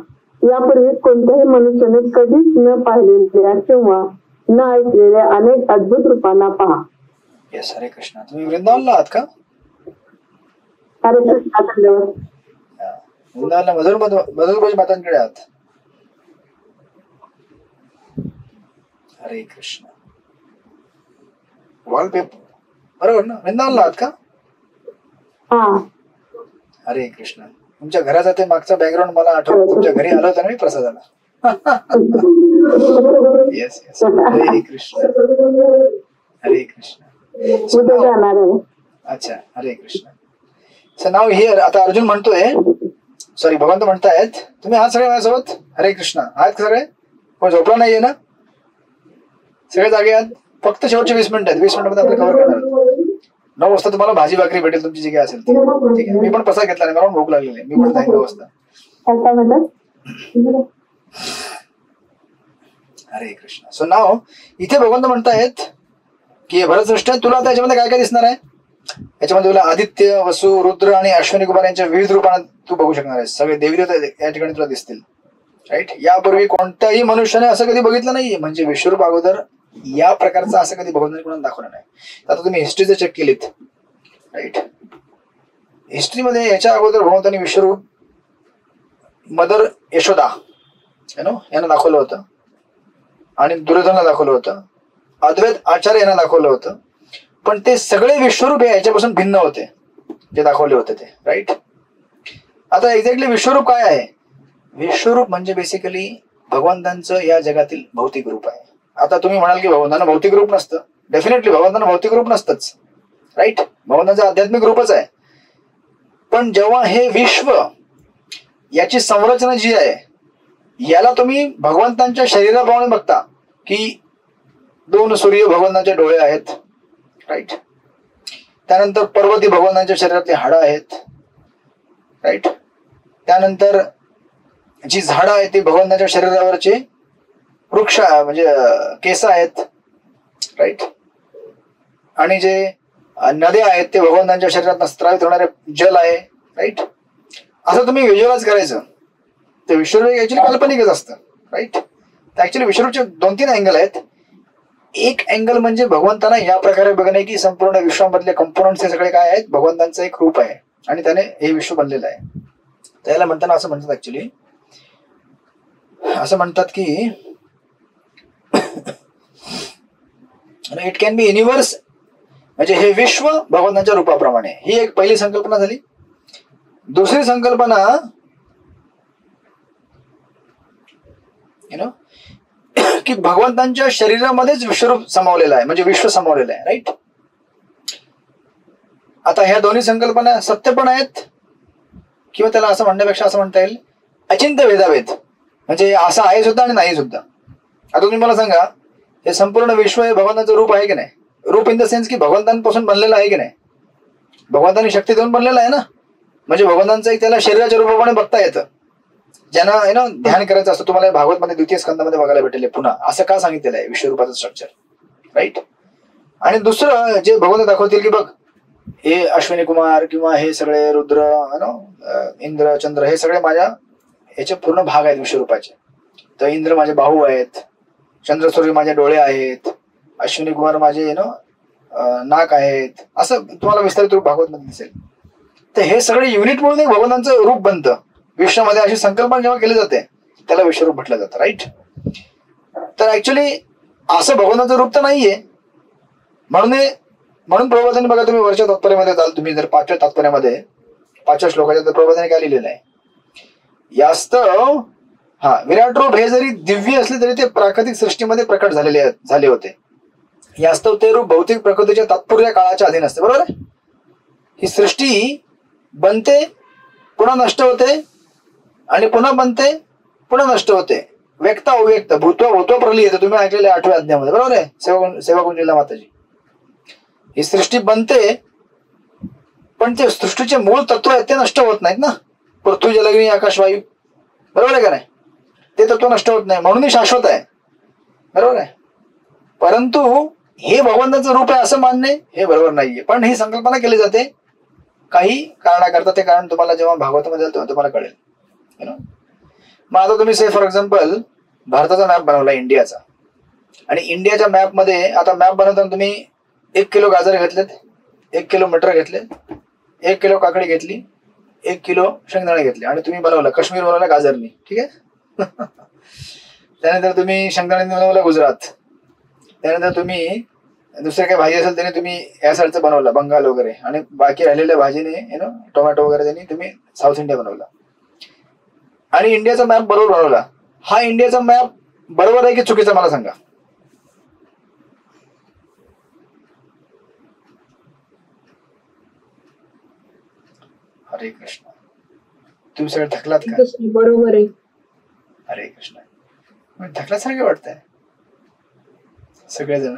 यापूर्वी कोणत्याही मनुष्याने कधीच न पाहिलेल्या किंवा न ऐकलेल्या अनेक अद्भुत रूपांना पहा. येस, हरे कृष्ण. तुम्ही वृंदावनला आहात का? हरे कृष्ण. धन्यवाद. वृंदावनला मधुरभोज मातांकडे आहात. हरे कृष्ण. वॉलपेपर बरोबर ना, वृंदावनला आहात का? हरे कृष्ण. तुमच्या घराचा ते मागचा बॅकग्राऊंड मला आठवलं, तुमच्या घरी आलो होता ना मी प्रसादाला. Yes yes. हरे कृष्ण. हरे कृष्ण. अच्छा, हरे कृष्ण. सो नाव हिअर आता अर्जुन म्हणतोय, सॉरी भगवंत म्हणतायत, तुम्ही आहात सगळे माझ्यासोबत? हरे कृष्ण. आहात का सगळे? कोण झोपला नाहीये ना? सगळे जागे आहात? फक्त शेवटचे 20 मिनिट आहेत, 20 मिनिटांमध्ये आपण कव्हर करणार. 9 वाजता तुम्हाला भाजी भाकरी भेटेल तुमची जी काय असेल ती, ठीक आहे. मी पण प्रसाद घेतला नाही, मला भूक लागलेली आहे, मी पण जाईन 9 वाजता. हरे कृष्ण. सो नाव इथे भगवंत म्हणतायत की भरतश्रेष्ठ, तुला त्याच्यामध्ये काय काय दिसणार आहे? याच्यामध्ये तुला आदित्य, वसु, रुद्र आणि अश्विनी कुमार यांच्या विविध रूपाने तू बघू शकणार आहेस. सगळे देवदेवता या ठिकाणी तुला दिसतील, राईट. यापूर्वी कोणत्याही मनुष्याने असं कधी बघितलं नाहीये, म्हणजे विश्वरूप अगोदर या प्रकारचं असं कधी भगवंतांनी कोणाला दाखवलं नाही. आता तुम्ही हिस्ट्रीचं चेक केलीत, राईट. हिस्ट्रीमध्ये याच्या अगोदर भगवंतांनी विश्वरूप मदर यशोदा यांना दाखवलं होतं, आणि दुर्योधनला दाखवलं होतं, अद्वैत आचार्य यांना दाखवलं होतं, पण ते सगळे विश्वरूप हे याच्यापासून भिन्न होते जे दाखवले होते ते, राईट. आता एक्झॅक्टली विश्वरूप काय आहे? विश्वरूप म्हणजे बेसिकली भगवंतांचं या जगातील भौतिक रूप आहे. आता तुम्ही म्हणाल की भगवंतांना भौतिक रूप नसतं. डेफिनेटली भगवंतांना भौतिक रूप नसतंच, राईट. भगवंतांचं आध्यात्मिक रूपच आहे. पण जेव्हा हे विश्व याची संरचना जी आहे याला तुम्ही भगवंतांच्या शरीराप्रमाणे बघता की 2 सूर्य भगवंतांचे डोळे आहेत, राईट. त्यानंतर पर्वती भगवंतांच्या शरीरातली हाडं आहेत, राईट. त्यानंतर जी झाडं आहेत ती भगवंतांच्या शरीरावरचे वृक्ष म्हणजे केस आहेत, राईट. आणि जे नद्या आहेत ते भगवंतांच्या शरीरात स्त्रावित होणारे जल आहे, राईट. असं तुम्ही व्हिज्युअलाइज करायचं. ते विश्वरूप ऍक्च्युली काल्पनिकच असतं, राईट. तर ऍक्च्युली विश्वरूपचे 2-3 अँगल आहेत. एक अँगल म्हणजे भगवंतांना या प्रकारे बघणे की संपूर्ण विश्वामधले कंपोनंट्स हे सगळे काय आहेत, भगवंतांचं एक रूप आहे आणि त्याने हे विश्व बनलेलं आहे. त्याला म्हणताना असं म्हणतात, ऍक्च्युली असं म्हणतात की इट कॅन बी युनिव्हर्स, म्हणजे हे विश्व भगवंतांच्या रूपाप्रमाणे. ही एक पहिली संकल्पना झाली. दुसरी संकल्पना की भगवंतांच्या शरीरामध्येच विश्वरूप समावलेलं आहे, म्हणजे विश्व समावलेलं आहे, राईट. आता ह्या दोन्ही संकल्पना सत्य पण आहेत, किंवा त्याला असं म्हणण्यापेक्षा असं म्हणता येईल अचिंत्य भेदाभेद, म्हणजे असं आहे सुद्धा आणि नाही सुद्धा. आता तुम्ही मला सांगा, हे संपूर्ण विश्व हे भगवंतांचं रूप आहे की नाही? रूप इन द सेन्स की भगवंतांपासून बनलेलं आहे की नाही? भगवंतांनी शक्ती देऊन बनलेलं आहे ना. म्हणजे भगवंतांचं एक त्याला शरीराच्या रूपाप्रमाणे बघता येतं. ज्यांना ध्यान करायचं असतं, तुम्हाला भागवत मध्ये 2य स्कंदामध्ये बघायला भेटेल पुन्हा असं का सांगितलेलं आहे विश्वरूपाचं स्ट्रक्चर, राईट. आणि दुसरं जे भगवंत दाखवतील की बघ हे अश्विनी कुमार किंवा हे सगळे रुद्र, इंद्र, चंद्र हे सगळे माझ्या याचे पूर्ण भाग आहेत विश्वरूपाचे. तर इंद्र माझे बाहू आहेत, चंद्र सूर्य माझे डोळे आहेत, अश्विनी कुमार माझे नाक आहेत, असं तुम्हाला विस्तारित रूप भागवत मध्ये दिसेल. तर हे सगळे युनिट म्हणून एक भगवंतांचं रूप बनतं विश्वामध्ये. अशी संकल्पना जेव्हा केली जाते त्याला विश्वरूप म्हटलं जातं, राईट. तर ऍक्च्युली असं भगवंताचं रूप तर नाहीये. म्हणून प्रभुपादांनी बघा, तुम्ही वरच्या तात्पर्यामध्ये जाल, तुम्ही जर 5व्या तात्पर्यामध्ये 5व्या श्लोकाच्या तर प्रभुपादांनी काय लिहिलेलं आहे, यास्तव विराट रूप हे जरी दिव्य असले तरी ते प्राकृतिक सृष्टीमध्ये प्रकट झाले होते. यास्तव ते रूप भौतिक प्रकृतीच्या तात्पुरत्या काळाच्या अधीन असते. बरोबर आहे. ही सृष्टी बनते, पुन्हा नष्ट होते, आणि पुन्हा बनते, पुन्हा नष्ट होते. व्यक्ता अव्यक्त, भूत्वा भूत्वा प्रलय येते. तुम्ही ऐकलेले 8व्या अध्यायामध्ये, बरोबर आहे, सेवाकुंजीला माताजी. ही सृष्टी बनते, पण ते सृष्टीचे मूळ तत्व आहेत ते नष्ट होत नाहीत ना. पृथ्वी, जल, अग्नी, आकाश, वायू, बरोबर आहे का नाही? ते तत्व नष्ट होत नाही, म्हणून शाश्वत आहे, बरोबर आहे. परंतु हे भगवंताचं रूप आहे असं मानणे हे बरोबर नाहीये. पण ही संकल्पना केली जाते काही कारणाकरता. ते कारण तुम्हाला जेव्हा भागवतामध्ये जाल तेव्हा तुम्हाला कळेल. मग आता तुम्ही से फॉर एक्झाम्पल भारताचा मॅप बनवला इंडियाचा, आणि इंडियाच्या मॅपमध्ये आता मॅप बनवताना तुम्ही 1 किलो गाजर घेतलेत, 1 किलो मटर घेतले, 1 किलो काकडी घेतली, 1 किलो शेंगदाणे घेतले, आणि तुम्ही बनवलं काश्मीर बनवला गाजरनी, ठीक आहे. त्यानंतर तुम्ही शेंगदाणे बनवला गुजरात. त्यानंतर तुम्ही दुसरे काही भाजी असेल त्याने तुम्ही या साईडचं बनवलं बंगाल वगैरे, आणि बाकी राहिलेल्या भाजीने टोमॅटो वगैरे त्यांनी तुम्ही साऊथ इंडिया बनवला, आणि इंडियाचा मॅप बरोबर बनवला. हा इंडियाचा मॅप बरोबर आहे की चुकीचा मला सांगा. हरे कृष्ण. तुम्ही सगळे थकलात का? बरोबर आहे. हरे कृष्ण. थकल्यासारखे वाटतंय सगळेजण.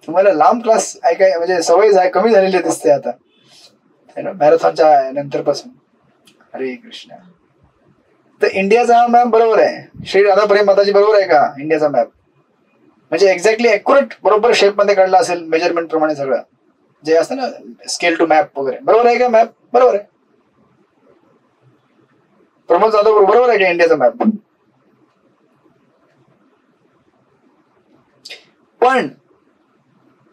तुम्हाला लांब क्लास ऐकाय म्हणजे सवय कमी झालेली दिसते आता मॅरेथॉनच्या नंतर पासून. हरे कृष्ण. तर इंडियाचा हा मॅप बरोबर आहे. श्री राधा प्रेम माताजी बरोबर आहे का इंडियाचा मॅप? म्हणजे एक्झॅक्टली अॅक्युरेट बरोबर शेप मध्ये काढला असेल मेजरमेंट प्रमाणे सगळं जे असतं ना, स्केल टू मॅप वगैरे, बरोबर आहे का मॅप? बरोबर आहे. प्रमोद जाधव बरोबर आहे का इंडियाचा मॅप? पण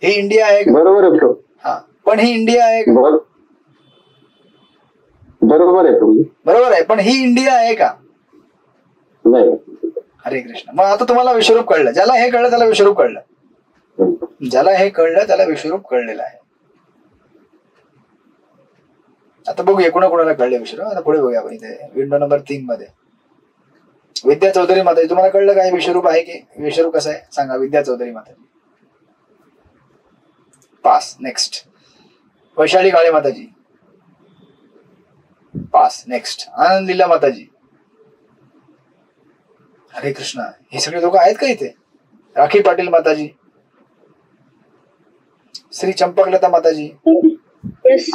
ही इंडिया आहे का? बरोबर आहे. हा, पण ही इंडिया आहे का? बरोबर आहे तुम्ही. बरोबर आहे, पण ही इंडिया आहे का? नाही. हरे कृष्ण. मग आता तुम्हाला विश्वरूप कळलं. ज्याला हे कळलं त्याला विश्वरूप कळलं. ज्याला हे कळलं त्याला विश्वरूप कळलेलं आहे. आता बघूया कोणाकोणाला कळले विश्वरूप. आता पुढे बघूया आपण इथे विंडो नंबर 3 मध्ये. विद्या चौधरी माताजी, तुम्हाला कळलं काय विश्वरूप आहे की? विश्वरूप कसं आहे सांगा. विद्या चौधरी माताजी पास. नेक्स्ट. वैशाली काळे माताजी पास. नेक्स्ट. आनंद लीला माताजी. हरे कृष्णा. हे सगळे लोक आहेत का इथे? राखी पाटील माताजी, श्री चंपकलता माताजी. येस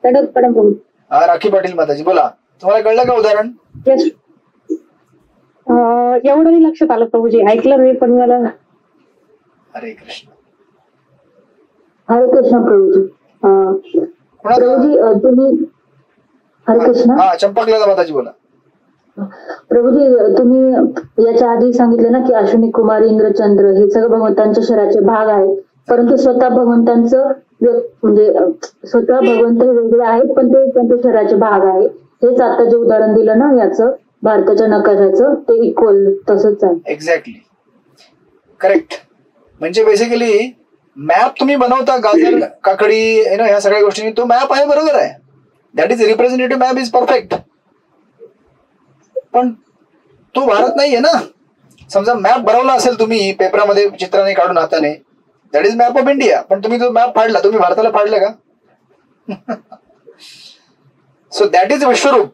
प्रभू. हा राखी पाटील माताजी बोला. तुम्हाला कळलं का उदाहरण? येस. एवढं नाही लक्षात आलं प्रभूजी, ऐकलं मी पण मला. हरे कृष्ण. हरे कृष्ण प्रभूजी. प्रभूजी तुम्ही हरे कृष्ण. हा चंपकलता माताजी बोला. प्रभूजी तुम्ही याच्या आधी सांगितलं ना की अश्विनी कुमार, इंद्रचंद्र हे सगळं भगवंतांच्या शरीराचे भाग आहेत, परंतु स्वतः भगवंतांचं म्हणजे स्वतः भगवंत वेगळे आहेत पण ते त्यांच्या शरीराचे भाग आहेत. हेच आता जे उदाहरण दिलं ना याचं भारताच्या नकाशाचं, ते इक्वल तसंच आहे. Exactly correct. म्हणजे बेसिकली मॅप तुम्ही बनवता गाजर काकडी ह्या सगळ्या गोष्टी, तो मॅप आहे बरोबर आहे. That is representative map is perfect. पण तो भारत नाहीये ना. समजा मॅप बनवला असेल तुम्ही पेपरामध्ये चित्राने काढून हाताने, that is map of India. पण तुम्ही तो मॅप फाडला, तुम्ही भारताला फाडलं का? सो दॅट इज विश्वरूप.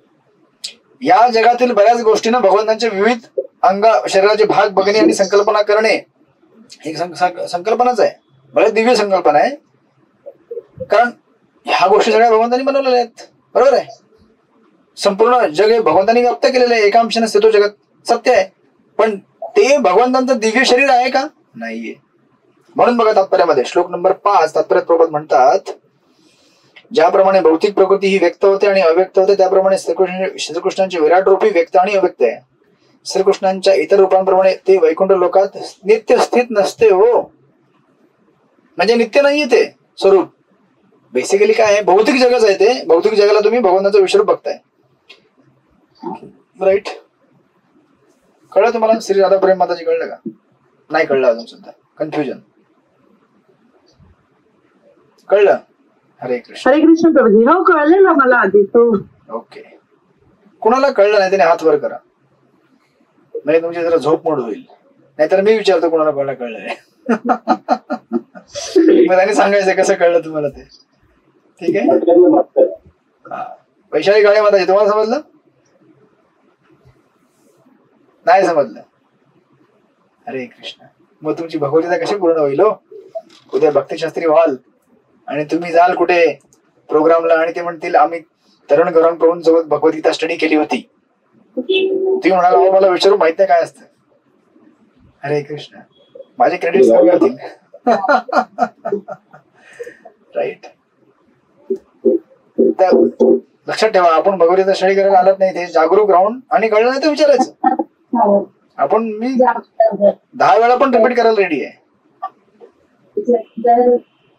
या जगातील बऱ्याच गोष्टींना भगवंतांचे विविध शरीराचे भाग बघणे आणि संकल्पना करणे ही संकल्पनाच आहे. बरेच दिव्य संकल्पना आहे, कारण ह्या गोष्टी सगळ्या भगवंतांनी बनवलेल्या आहेत. बरोबर आहे. संपूर्ण जग हे भगवंतांनी व्याप्त केलेलं आहे. एकांशाने स्थितो जगत सत्य आहे, पण ते भगवंतांचं दिव्य शरीर आहे का? नाहीये. म्हणून बघा तात्पर्यामध्ये श्लोक नंबर 5 तात्पर्यात प्रभुपाद म्हणतात, ज्याप्रमाणे भौतिक प्रकृती ही व्यक्त होते आणि अव्यक्त होते, त्याप्रमाणे श्रीकृष्णांचे विराट रूपी व्यक्त आणि अव्यक्त आहे. श्रीकृष्णांच्या इतर रूपांप्रमाणे ते वैकुंठ लोकात नित्य स्थित नसते हो. म्हणजे नित्य नाहीये ते स्वरूप. बेसिकली काय आहे, भौतिक जगच आहे ते. भौतिक जगाला तुम्ही भगवंताचं विश्वरूप बघताय. राईट. कळलं तुम्हाला? श्री राधा प्रेम माताजी कळलं का? नाही कळलं अजून सुद्धा. कन्फ्युजन कळलं? हरे कृष्ण. हरे कृष्ण प्रभूजी. हो कळलं ना मला आधी तो. ओके. कुणाला कळलं नाही त्याने हात वर करा, म्हणजे तुमची जरा झोप मोड होईल. नाहीतर मी विचारतो कुणाला कळलंय. मग त्याने सांगायचं कसं कळलं तुम्हाला ते. ठीक आहे. वैशाली काळे माताजी, तुम्हाला समजलं? नाही समजलं? हरे कृष्ण. मग तुमची भगवद्गीता कशी पूर्ण होईल हो? उद्या भक्तिशास्त्री व्हाल आणि तुम्ही जाल कुठे प्रोग्रामला आणि ते म्हणतील आम्ही तरुण गौरव प्रभूंसोबत भगवद्गीता स्टडी केली होती. तुम्ही म्हणाल अहो मला विचारू माहित नाही काय असतं. हरे कृष्ण. माझे क्रेडिट्स कमी होतील. राईट. लक्षात ठेवा, आपण भगवद्गीता स्टडी करायला आलत नाही, ते जागरूक राहून आणि कळलं नाही तर विचारायचं. आपण मी 10 वेळा पण रिपीट करायला रेडी आहे.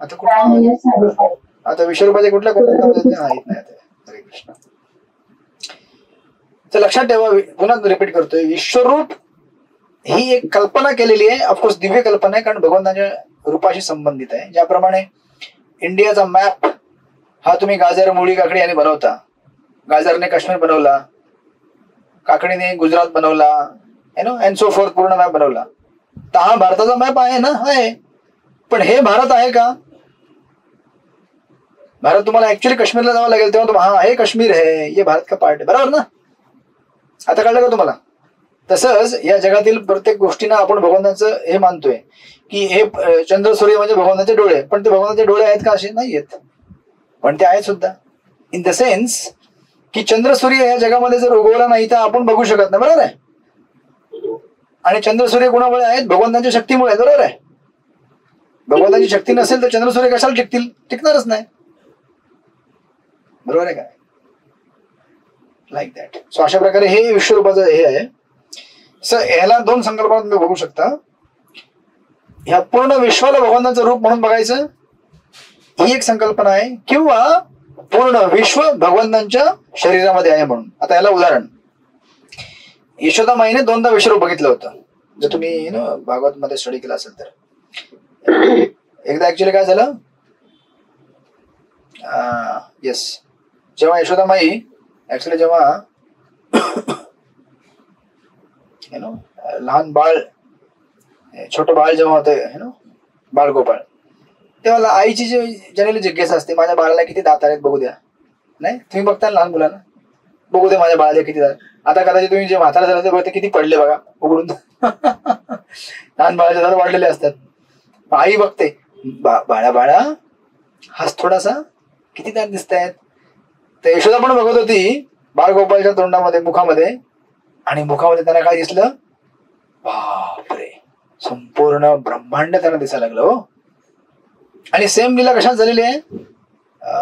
आता कुठल्या आता विश्वरूपाचे कुठल्या कोणत्या माहित नाही. हरे कृष्ण. तर लक्षात ठेवा, पुन्हा रिपीट करतोय, विश्वरूप ही एक कल्पना केलेली आहे. ऑफकोर्स दिव्य कल्पना आहे, कारण भगवंताच्या रूपाशी संबंधित आहे. ज्याप्रमाणे इंडियाचा मॅप हा तुम्ही गाजर, मुळी, काकडी आणि बनवता. गाजरने काश्मीर बनवला, काकडीने गुजरात बनवला, अँड सो फोर्थ, पूर्ण मॅप बनवला. तर हा भारताचा मॅप आहे ना? आहे. पण हे भारत आहे का? भारत तुम्हाला ऍक्च्युअली काश्मीरला जावं लागेल तेव्हा तुम्हाला हा हे काश्मीर आहे, ये भारत का पार्ट आहे. बरोबर ना? आता कळलं का तुम्हाला? तसंच या जगातील प्रत्येक गोष्टींना आपण भगवंताचं हे मानतोय की हे चंद्र सूर्य म्हणजे भगवंताचे डोळे. पण ते भगवंताचे डोळे आहेत का? असे नाही आहेत, पण ते आहेत सुद्धा. इन द सेन्स की चंद्र सूर्य या जगामध्ये जर उगवला नाही तर आपण बघू शकत नाही. बरोबर आहे? आणि चंद्र सूर्य कोणामुळे आहेत? भगवंतांच्या शक्तीमुळे. बरोबर आहे? भगवंताची शक्ती नसेल तर चंद्र सूर्य कशाला टिकतील? टिकणारच नाही. बरोबर आहे का? Like that. सो अशा प्रकारे हे विश्वरूपाचं हे आहे. सर ह्याला 2 संकल्पना तुम्ही बघू शकता. ह्या पूर्ण विश्वाला भगवंताचं रूप म्हणून बघायचं, ही एक संकल्पना आहे. किंवा पूर्ण विश्व भगवंतांच्या शरीरामध्ये आहे म्हणून. आता याला उदाहरण, यशोदा माईने 2दा विश्वरूप बघितलं होतं, जर तुम्ही भागवत मध्ये स्टडी केला असेल तर. एकदा ऍक्च्युली काय झालं, येस, जेव्हा यशोदा माई ऍक्च्युली जेव्हा लहान बाळ, छोटं बाळ जेव्हा होतं बाळ गोपाळ, तेव्हा आईची जी जनरली जिज्ञासा असते, माझ्या बाळाला किती दात आहेत बघू द्या. नाही, तुम्ही बघता लहान मुलांना, बघू द्या माझ्या बाळाला किती दात. आता कदाचित तुम्ही जे म्हातारा झालं ते बघते किती पडले बघा उघडून. लहान बाळाचे दात वाढलेले असतात. आई बघते, बाळा बाळा हाच थोडासा, किती दात दिसत आहेत. तर यशोदा पण बघत होती बाळ गोपाळच्या तोंडामध्ये, मुखामध्ये, आणि मुखामध्ये त्यांना काय दिसलं, बापरे, संपूर्ण ब्रह्मांड त्यांना दिसायला लागलं. हो, आणि सेम लीला कशात झालेली आहे,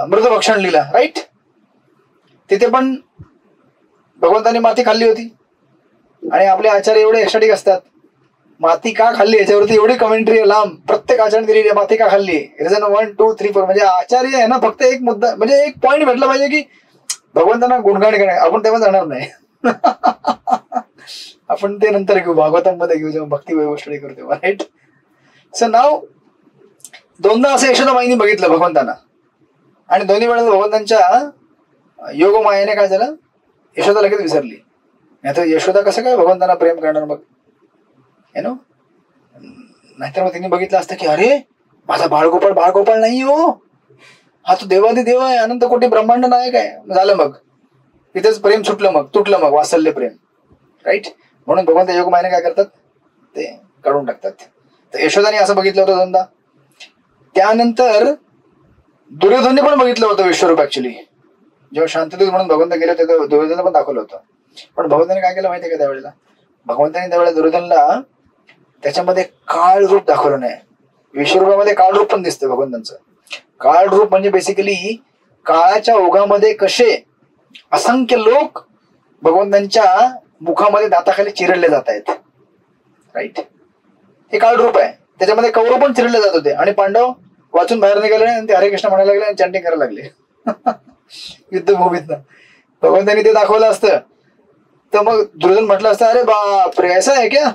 मृतभक्षण लीला, राईट. तिथे पण भगवंतांनी माती खाल्ली होती, आणि आपले आचार्य एवढे एक्स्ट्राटिक असतात, माती का खाल्ली याच्यावरती एवढी कमेंट्री लांब प्रत्येक आचार्य दिलेली, माती का खाल्ली, रिझन 1, 2, 3, 4. म्हणजे आचार्य आहे ना, फक्त एक मुद्दा, म्हणजे एक पॉईंट भेटला पाहिजे की भगवंतांना गुणगान करणे. आपण तेव्हा जाणार नाही. आपण ते नंतर घेऊ, भागवतांमध्ये घेऊ, जेव्हा भक्ती वैभव स्टडी करू तेव्हा, राईट. सो नाव 2दा असं यशोदा माईने बघितलं भगवंतांना, आणि दोन्ही वेळेला भगवंतांच्या योगमायेने काय झालं, यशोदा लगेच विसरली. नाहीतर यशोदा कसं काय भगवंतांना प्रेम करणार मग, नाहीतर मग तिने बघितलं असतं की अरे माझा बाळगोपाळ बाळगोपाळ नाही हो, हा तो देवादी देव आहे, अनंत कोटी ब्रह्मांड नायक आहे. झालं मग तिथेच प्रेम सुटलं, मग तुटलं मग वात्सल्य प्रेम, राईट. म्हणून भगवंत योगमायेने काय करतात, ते काढून टाकतात. तर यशोदाने असं बघितलं होतं 2दा. त्यानंतर दुर्योधनने पण बघितलं होतं विश्वरूप. ऍक्च्युली जेव्हा शांतदूत म्हणून भगवंत गेले होते तेव्हा दुर्योधन पण दाखवलं होतं. पण भगवंताने काय केलं माहितीये का, त्यावेळेला भगवंताने त्यावेळेला दुर्योधनला त्याच्यामध्ये काळ रूप दाखवलं नाही. विश्वरूपामध्ये काळ रूप पण दिसतं भगवंतांचं. काळ रूप म्हणजे बेसिकली काळाच्या ओघामध्ये कसे असंख्य लोक भगवंतांच्या मुखामध्ये दाताखाली चिरडले जात आहेत, राईट. हे काळ रूप आहे. त्याच्यामध्ये कौरव पण चिरडले जात होते, आणि पांडव वाचून बाहेर निघाले आणि ते हरे कृष्ण म्हणायला लागले आणि चॅन्टिंग करायला लागले युद्धभूमीतनं. भगवंतांनी ते दाखवलं असतं तर मग दुर्योधन म्हटलं असतं, अरे बापरे ऐसा है क्या,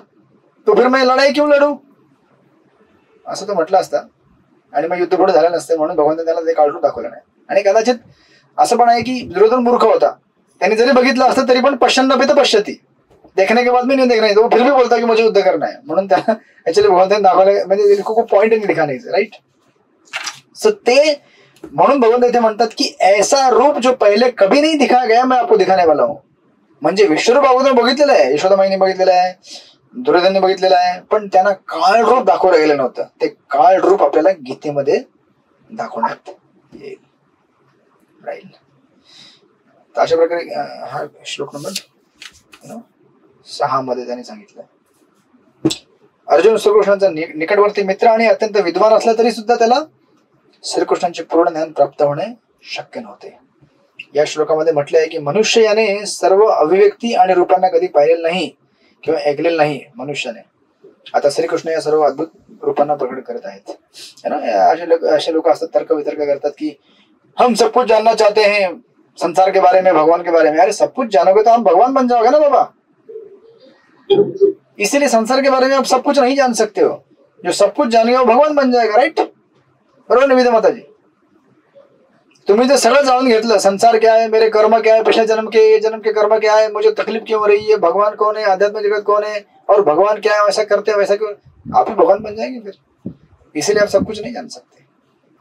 तो फिर मैं लढाई क्यों लढू, असं तो म्हटलं असतं, आणि मग युद्ध पुढे झालं नसतं. म्हणून भगवंतांनी त्याला ते काळ रूप दाखवलं नाही. आणि कदाचित असं पण आहे की दुर्योधन मूर्ख होता, त्यांनी जरी बघितलं असतं तरी पण पश्यन्नपी तर पश्यती, देखने के बाद मी नाही देखना, तो फिर भी बोलता की मुझे युद्ध करना है. म्हणून त्याला ऍक्च्युअली भगवंतांनी दाखवलं, म्हणजे खूप पॉइंट आहे दिखाण्याचं, राईट. सो ते म्हणून भगवंत इथे म्हणतात की ऐसा रूप जो पहिले कभी नहीं दिखाया गया मैं आपको दिखाने वाला हूं. म्हणजे विश्वरूप अगोदर बघितलेलं आहे, यशोदा माईने बघितलेलं आहे, दुर्योधनने बघितलेलं आहे, पण त्यांना काळ रूप दाखवलं गेलं नव्हतं. ते काळ रूप आपल्याला गीतेमध्ये दाखवण्यात येईल, राहील. तर अशा प्रकारे हा श्लोक नंबर 6 मध्ये त्यांनी सांगितलं. अर्जुन श्रीकृष्णाचा निकटवर्ती मित्र आणि अत्यंत विद्वान असला तरी सुद्धा त्याला श्रीकृष्णांचे पूर्ण ज्ञान प्राप्त होणे शक्य नव्हते. या श्लोकामध्ये म्हटले आहे की मनुष्य याने सर्व अभिव्यक्ती आणि रूपांना कधी पाहिलेलं नाही किंवा ऐकलेलं नाही मनुष्याने. आता श्रीकृष्ण या सर्व अद्भुत रूपांना प्रकट करत आहेत. असे लोक असतात तर्क वितर्क करतात की हम सब कुछ जानना चाहते हैं संसार के बारे में, भगवान के बारे में. अरे सब कुछ जानोगे तो हम भगवान बन जाओगे ना बाबा. इसीलिए संसार के बारे में आप सब कुछ नहीं जान सकते हो. जो सब कुछ जानेगा वो भगवान बन जाएगा, राइट. बरोबर निवेदा माताजी. तुम्ही जर सगळं जाणून घेतलं, संसार क्या है, मेरे कर्म क्या है, पिछले जन्म के कर्म क्या है, मुझे तकलीफ क्यों हो रही है, भगवान कौन है, आध्यात्म जगत कौन है, और भगवान क्या है, वैसा करते हैं वैसा क्यों, आप ही भगवान बन जाएंगे फिर. इसीलिए आप सब कुछ नहीं जान सकते.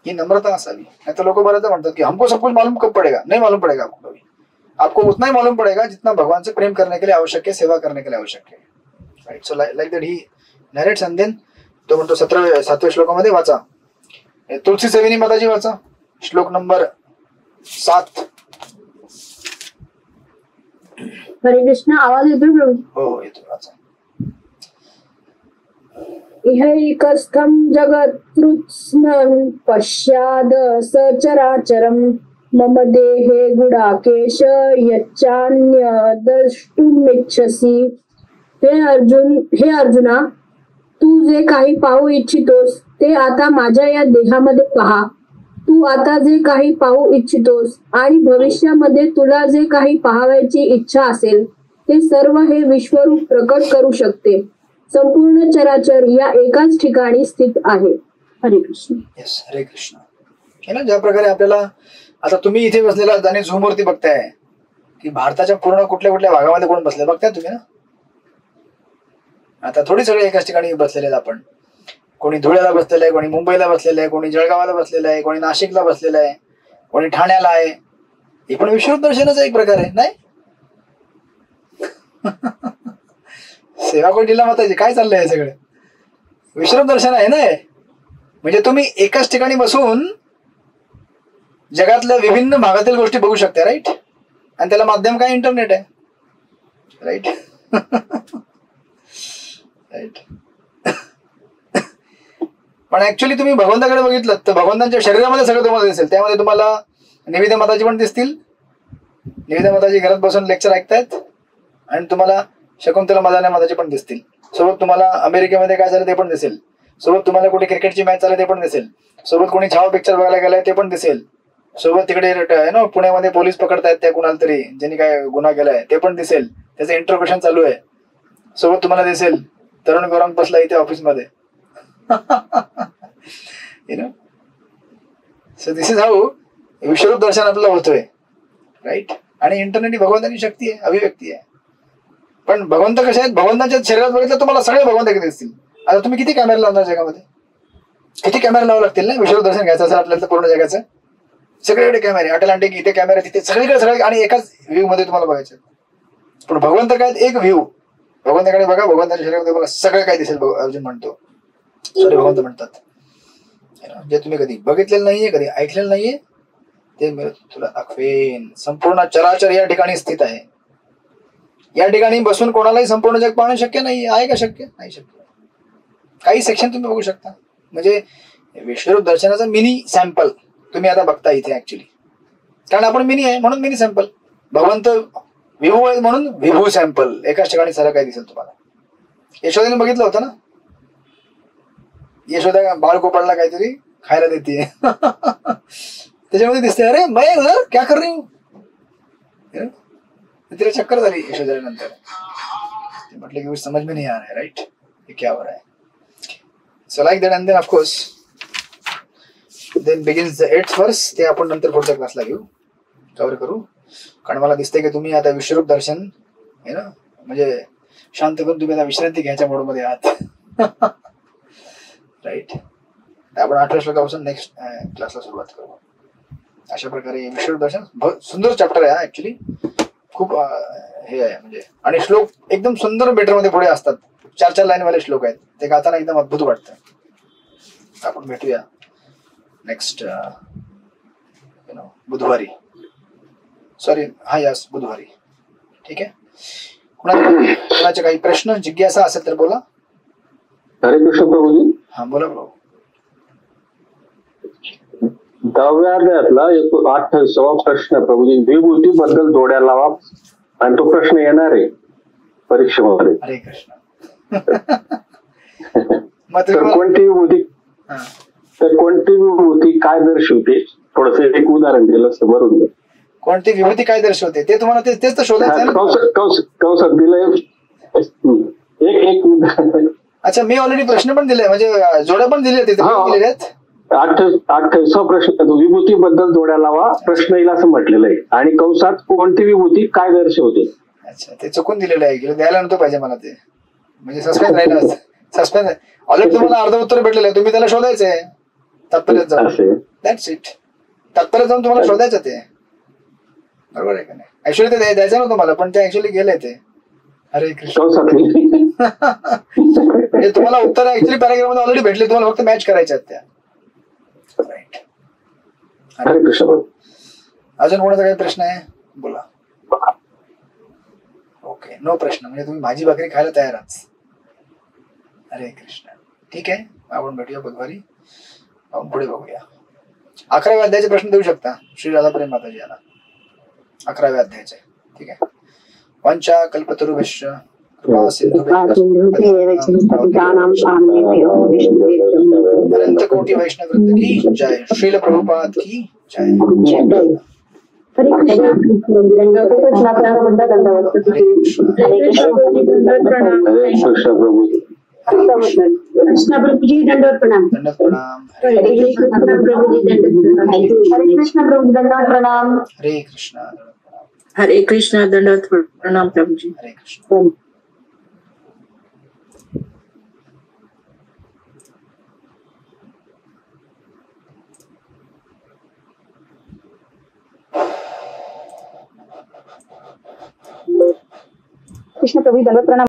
ही नम्रता असावी. नहीं तो लोग बरं म्हणतात की हमको सब कुछ मालूम कब पड़ेगा. नहीं मालूम पड़ेगा आपको कभी. आपको उतना ही मालूम पड़ेगा जितना भगवान से प्रेम करने के लिए आवश्यक है, सेवा करने के लिए आवश्यक है, right. So like that he narrates and then तो म्हणतो 7व्या श्लोकामध्ये वाचा. तुलसी सेविनी माताजी वाचा श्लोक नंबर 7. हरे कृष्ण. आवाज येतोय प्रभू? हो येतो, वाचा. इहैकस्थं जगत्कृत्स्नं पश्याद सचराचरं मम देहे गुडाकेश यच्चान्य द्रष्टुमिच्छसि. हे अर्जुना, तू जे काही पाहू इच्छितोस ते आता माझ्या या देहामध्ये पहा. तू आता जे काही पाहू इच्छितोस आणि भविष्यामध्ये तुला जे काही पाहावयाची इच्छा असेल ते सर्व हे विश्वरूप प्रकट करू शकते. संपूर्ण चराचर या एकाच ठिकाणी स्थित आहे. हरे कृष्ण. येस, हरे कृष्ण. हे ना, ज्या प्रकारे आपल्याला आता तुम्ही इथे बसलेला आणि झूम वरती बघताय की भारताच्या पूर्ण कुठल्या कुठल्या भागामध्ये कोण बसले बघताय तुम्ही ना. आता थोडी सगळे एकाच ठिकाणी बसलेले आहेत आपण. कोणी धुळ्याला बसलेलं आहे, कोणी मुंबईला बसलेलं आहे, कोणी जळगावला बसलेलं आहे, कोणी नाशिकला बसलेलं आहे, कोणी ठाण्याला आहे. हे पण विश्वरूप दर्शनाचा एक प्रकार आहे नाही. सेवा कोण जिल्हा माताजी काय चाललंय हे सगळं विश्वरूप दर्शन आहे ना. म्हणजे तुम्ही एकाच ठिकाणी बसून जगातल्या विभिन्न भागातील गोष्टी बघू शकता. राईट. आणि त्याला माध्यम काय? इंटरनेट आहे. राईट. राईट. पण ऍक्च्युअली तुम्ही भगवंताकडे बघितलं तर भगवंतांच्या शरीरामध्ये सगळं तुम्हाला दिसेल. त्यामध्ये तुम्हाला निवेदा माताजी पण दिसतील. निवेदा माताजी घरात बसून लेक्चर ऐकतायत आणि तुम्हाला शकुंतला मदाना माताजी पण दिसतील. सोबत तुम्हाला अमेरिकेमध्ये काय झालं ते पण दिसेल. सोबत तुम्हाला कुठे क्रिकेटची मॅच चालली ते पण दिसेल. सोबत कोणी छावा पिक्चर बघायला गेलाय ते पण दिसेल. सोबत तिकडे ना पुण्यामध्ये पोलीस पकडतायत त्या कुणाला तरी ज्यांनी काय गुन्हा केलाय ते पण दिसेल. त्याचं इंटरप्रिटेशन चालू आहे. सोबत तुम्हाला दिसेल तरुण गौरंग बसला इथे ऑफिसमध्ये. सो दिस इज हाऊ विश्वरूप दर्शन आपल्याला होतोय. राईट. आणि इंटरनेट ही भगवंताची शक्ती आहे, अभिव्यक्ती आहे. पण भगवंत कसे आहेत? भगवंताच्या शरीरात बघितलं तुम्हाला सगळे भगवंत किती दिसतील. आता तुम्ही किती कॅमेरा लावणार जगामध्ये? किती कॅमेरा लावावे लागतील ना विश्वरूप दर्शन घ्यायचं असेल आपल्याला पूर्ण जगाचं. सगळीकडे कॅमेरे, अटलांटिक इथे कॅमेरा, तिथे सगळीकडे सगळे आणि एकाच व्ह्यू मध्ये तुम्हाला बघायचं. पण भगवंत काय? एक व्ह्यू. भगवंताकडे बघा, भगवंताच्या शरीरामध्ये बघा, सगळं काय दिसेल. अर्जुन म्हणतो, सॉरी भगवंत म्हणतात, जे तुम्ही कधी बघितलेलं नाहीये, कधी ऐकलेलं नाहीये ते मी तुला दाखवेन. संपूर्ण चराचर या ठिकाणी स्थित आहे. या ठिकाणी बसून कोणालाही संपूर्ण जग पाहणं शक्य नाही. आहे का शक्य? नाही शक्य. काही सेक्शन तुम्ही बघू शकता. म्हणजे विश्वरूप दर्शनाचं मिनी सॅम्पल तुम्ही आता बघता इथे ऍक्च्युली. कारण आपण मिनी आहे म्हणून मिनी सॅम्पल. भगवंत विभू आहे म्हणून विभू सॅम्पल. एकाच ठिकाणी सारं काय दिसेल तुम्हाला. यशोदाने बघितलं होतं ना, यशोदा बाळगोपाळला काहीतरी खायला देते त्याच्यामध्ये दिसते अरे मैं उधर क्या कर रही हूँ. तिला चक्कर झाली यशोदा नंतर. म्हटलं की कुछ समझ में नहीं आ रहा है. राइट. ये क्या हो रहा है. So like that. And then of course then begins the 8th verse. ते आपण नंतर पुढच्या क्लासला घेऊ, कव्हर करू. कारण मला दिसतंय की तुम्ही आता विश्वरूप दर्शन आहे ना म्हणजे शांत करून तुम्ही आता विश्रांती घ्यायच्या मोडमध्ये आहात. राईट. आपण 8व्या श्लोकापासून नेक्स्ट क्लासला सुरुवात करू. अशा प्रकारे विश्वरूप दर्शन सुंदर चॅप्टर आहे ऍक्च्युली. खूप हे आहे म्हणजे. आणि श्लोक एकदम सुंदर बेटर मध्ये पुढे असतात. 4-4 लाईन वाले श्लोक आहेत. ते गाताना एकदम अद्भुत वाटतं. आपण भेटूया नेक्स्ट बुधवारी. सॉरी, हा यस बुधवारी. ठीक आहे. कुणाचे काही प्रश्न जिज्ञासा असेल तर बोला. हरे कृष्ण प्रभूजी. हा बोला प्रभू. 10व्या अध्यायातला 28वा प्रश्न प्रभूजी. विभूती बद्दल जोड्या लावा आणि तो प्रश्न येणार आहे परीक्षेमध्ये. हरे कृष्ण. तर कोणती विभूती, तर कोणती विभूती काय दर्शवते? थोडस एक उदाहरण दिलं असतं बरोबर. कोणती विभूती काय दर्शवते ते तुम्हाला तेच तर शोधायचं. कंसात दिलंय एक उदाहरण. अच्छा, मी ऑलरेडी प्रश्न पण दिले म्हणजे जोड्या पण दिले तिथे दिलेले आहेत. 28वा प्रश्न विभूती बद्दल जोड्या लावा प्रश्न येईल असं म्हटलेलं आहे. आणि कंसात कोणती विभूती काय दर्शवते. अच्छा, ते चुकून दिलेलं आहे. द्यायला नव्हतं पाहिजे मला ते. म्हणजे सस्पेन्स राहिला असतं. सस्पेन्स ऑलरेडी तुम्हाला अर्ध उत्तर भेटलेलं आहे. तुम्ही त्याला शोधायचंय तात्पर्यात जाऊन. That's it. तात्पर्यात जाऊन तुम्हाला शोधायचं ते. बरोबर आहे का नाही. ऍक्च्युली ते द्यायचं नव्हतं मला पण ते ऍक्च्युली गेलंय ते. हरे कृष्ण. म्हणजे तुम्हाला उत्तर ऍक्च्युली पॅराग्राफ मध्ये ऑलरेडी भेटले. तुम्हाला फक्त मॅच करायच्या आहेत त्या. राईट. हरे कृष्ण. अजून कोणाचा काही प्रश्न आहे बोला. ओके, नो प्रश्न. म्हणजे तुम्ही भाजी भाकरी खायला तयार आहात. हरे कृष्ण. ठीक आहे, आपण भेटूया बुधवारी. आपण पुढे बघूया. 11व्या अध्यायाचे प्रश्न देऊ शकता श्री राधाप्रेम माताजी यांना. 11व्या अध्यायाचे. ठीक आहे. वंचा कल्पतरुभ्यश्च कृपा सिंधुभ्यश्च अनंत कोटि वैष्णव वृंद की जय। श्रील प्रभुपाद की जय। हरे कृष्ण कृष्ण प्रभुजी दंडवत प्रणाम। दंडवत प्रणाम। हरे कृष्ण प्रभुजी दंडवत प्रणाम। हरे कृष्ण प्रभु दंडवत प्रणाम। हरे कृष्ण हरे कृष्ण दंडवत प्रणाम प्रभुजी। हरे कृष्ण। कृष्ण प्रभु दंडवत प्रणाम।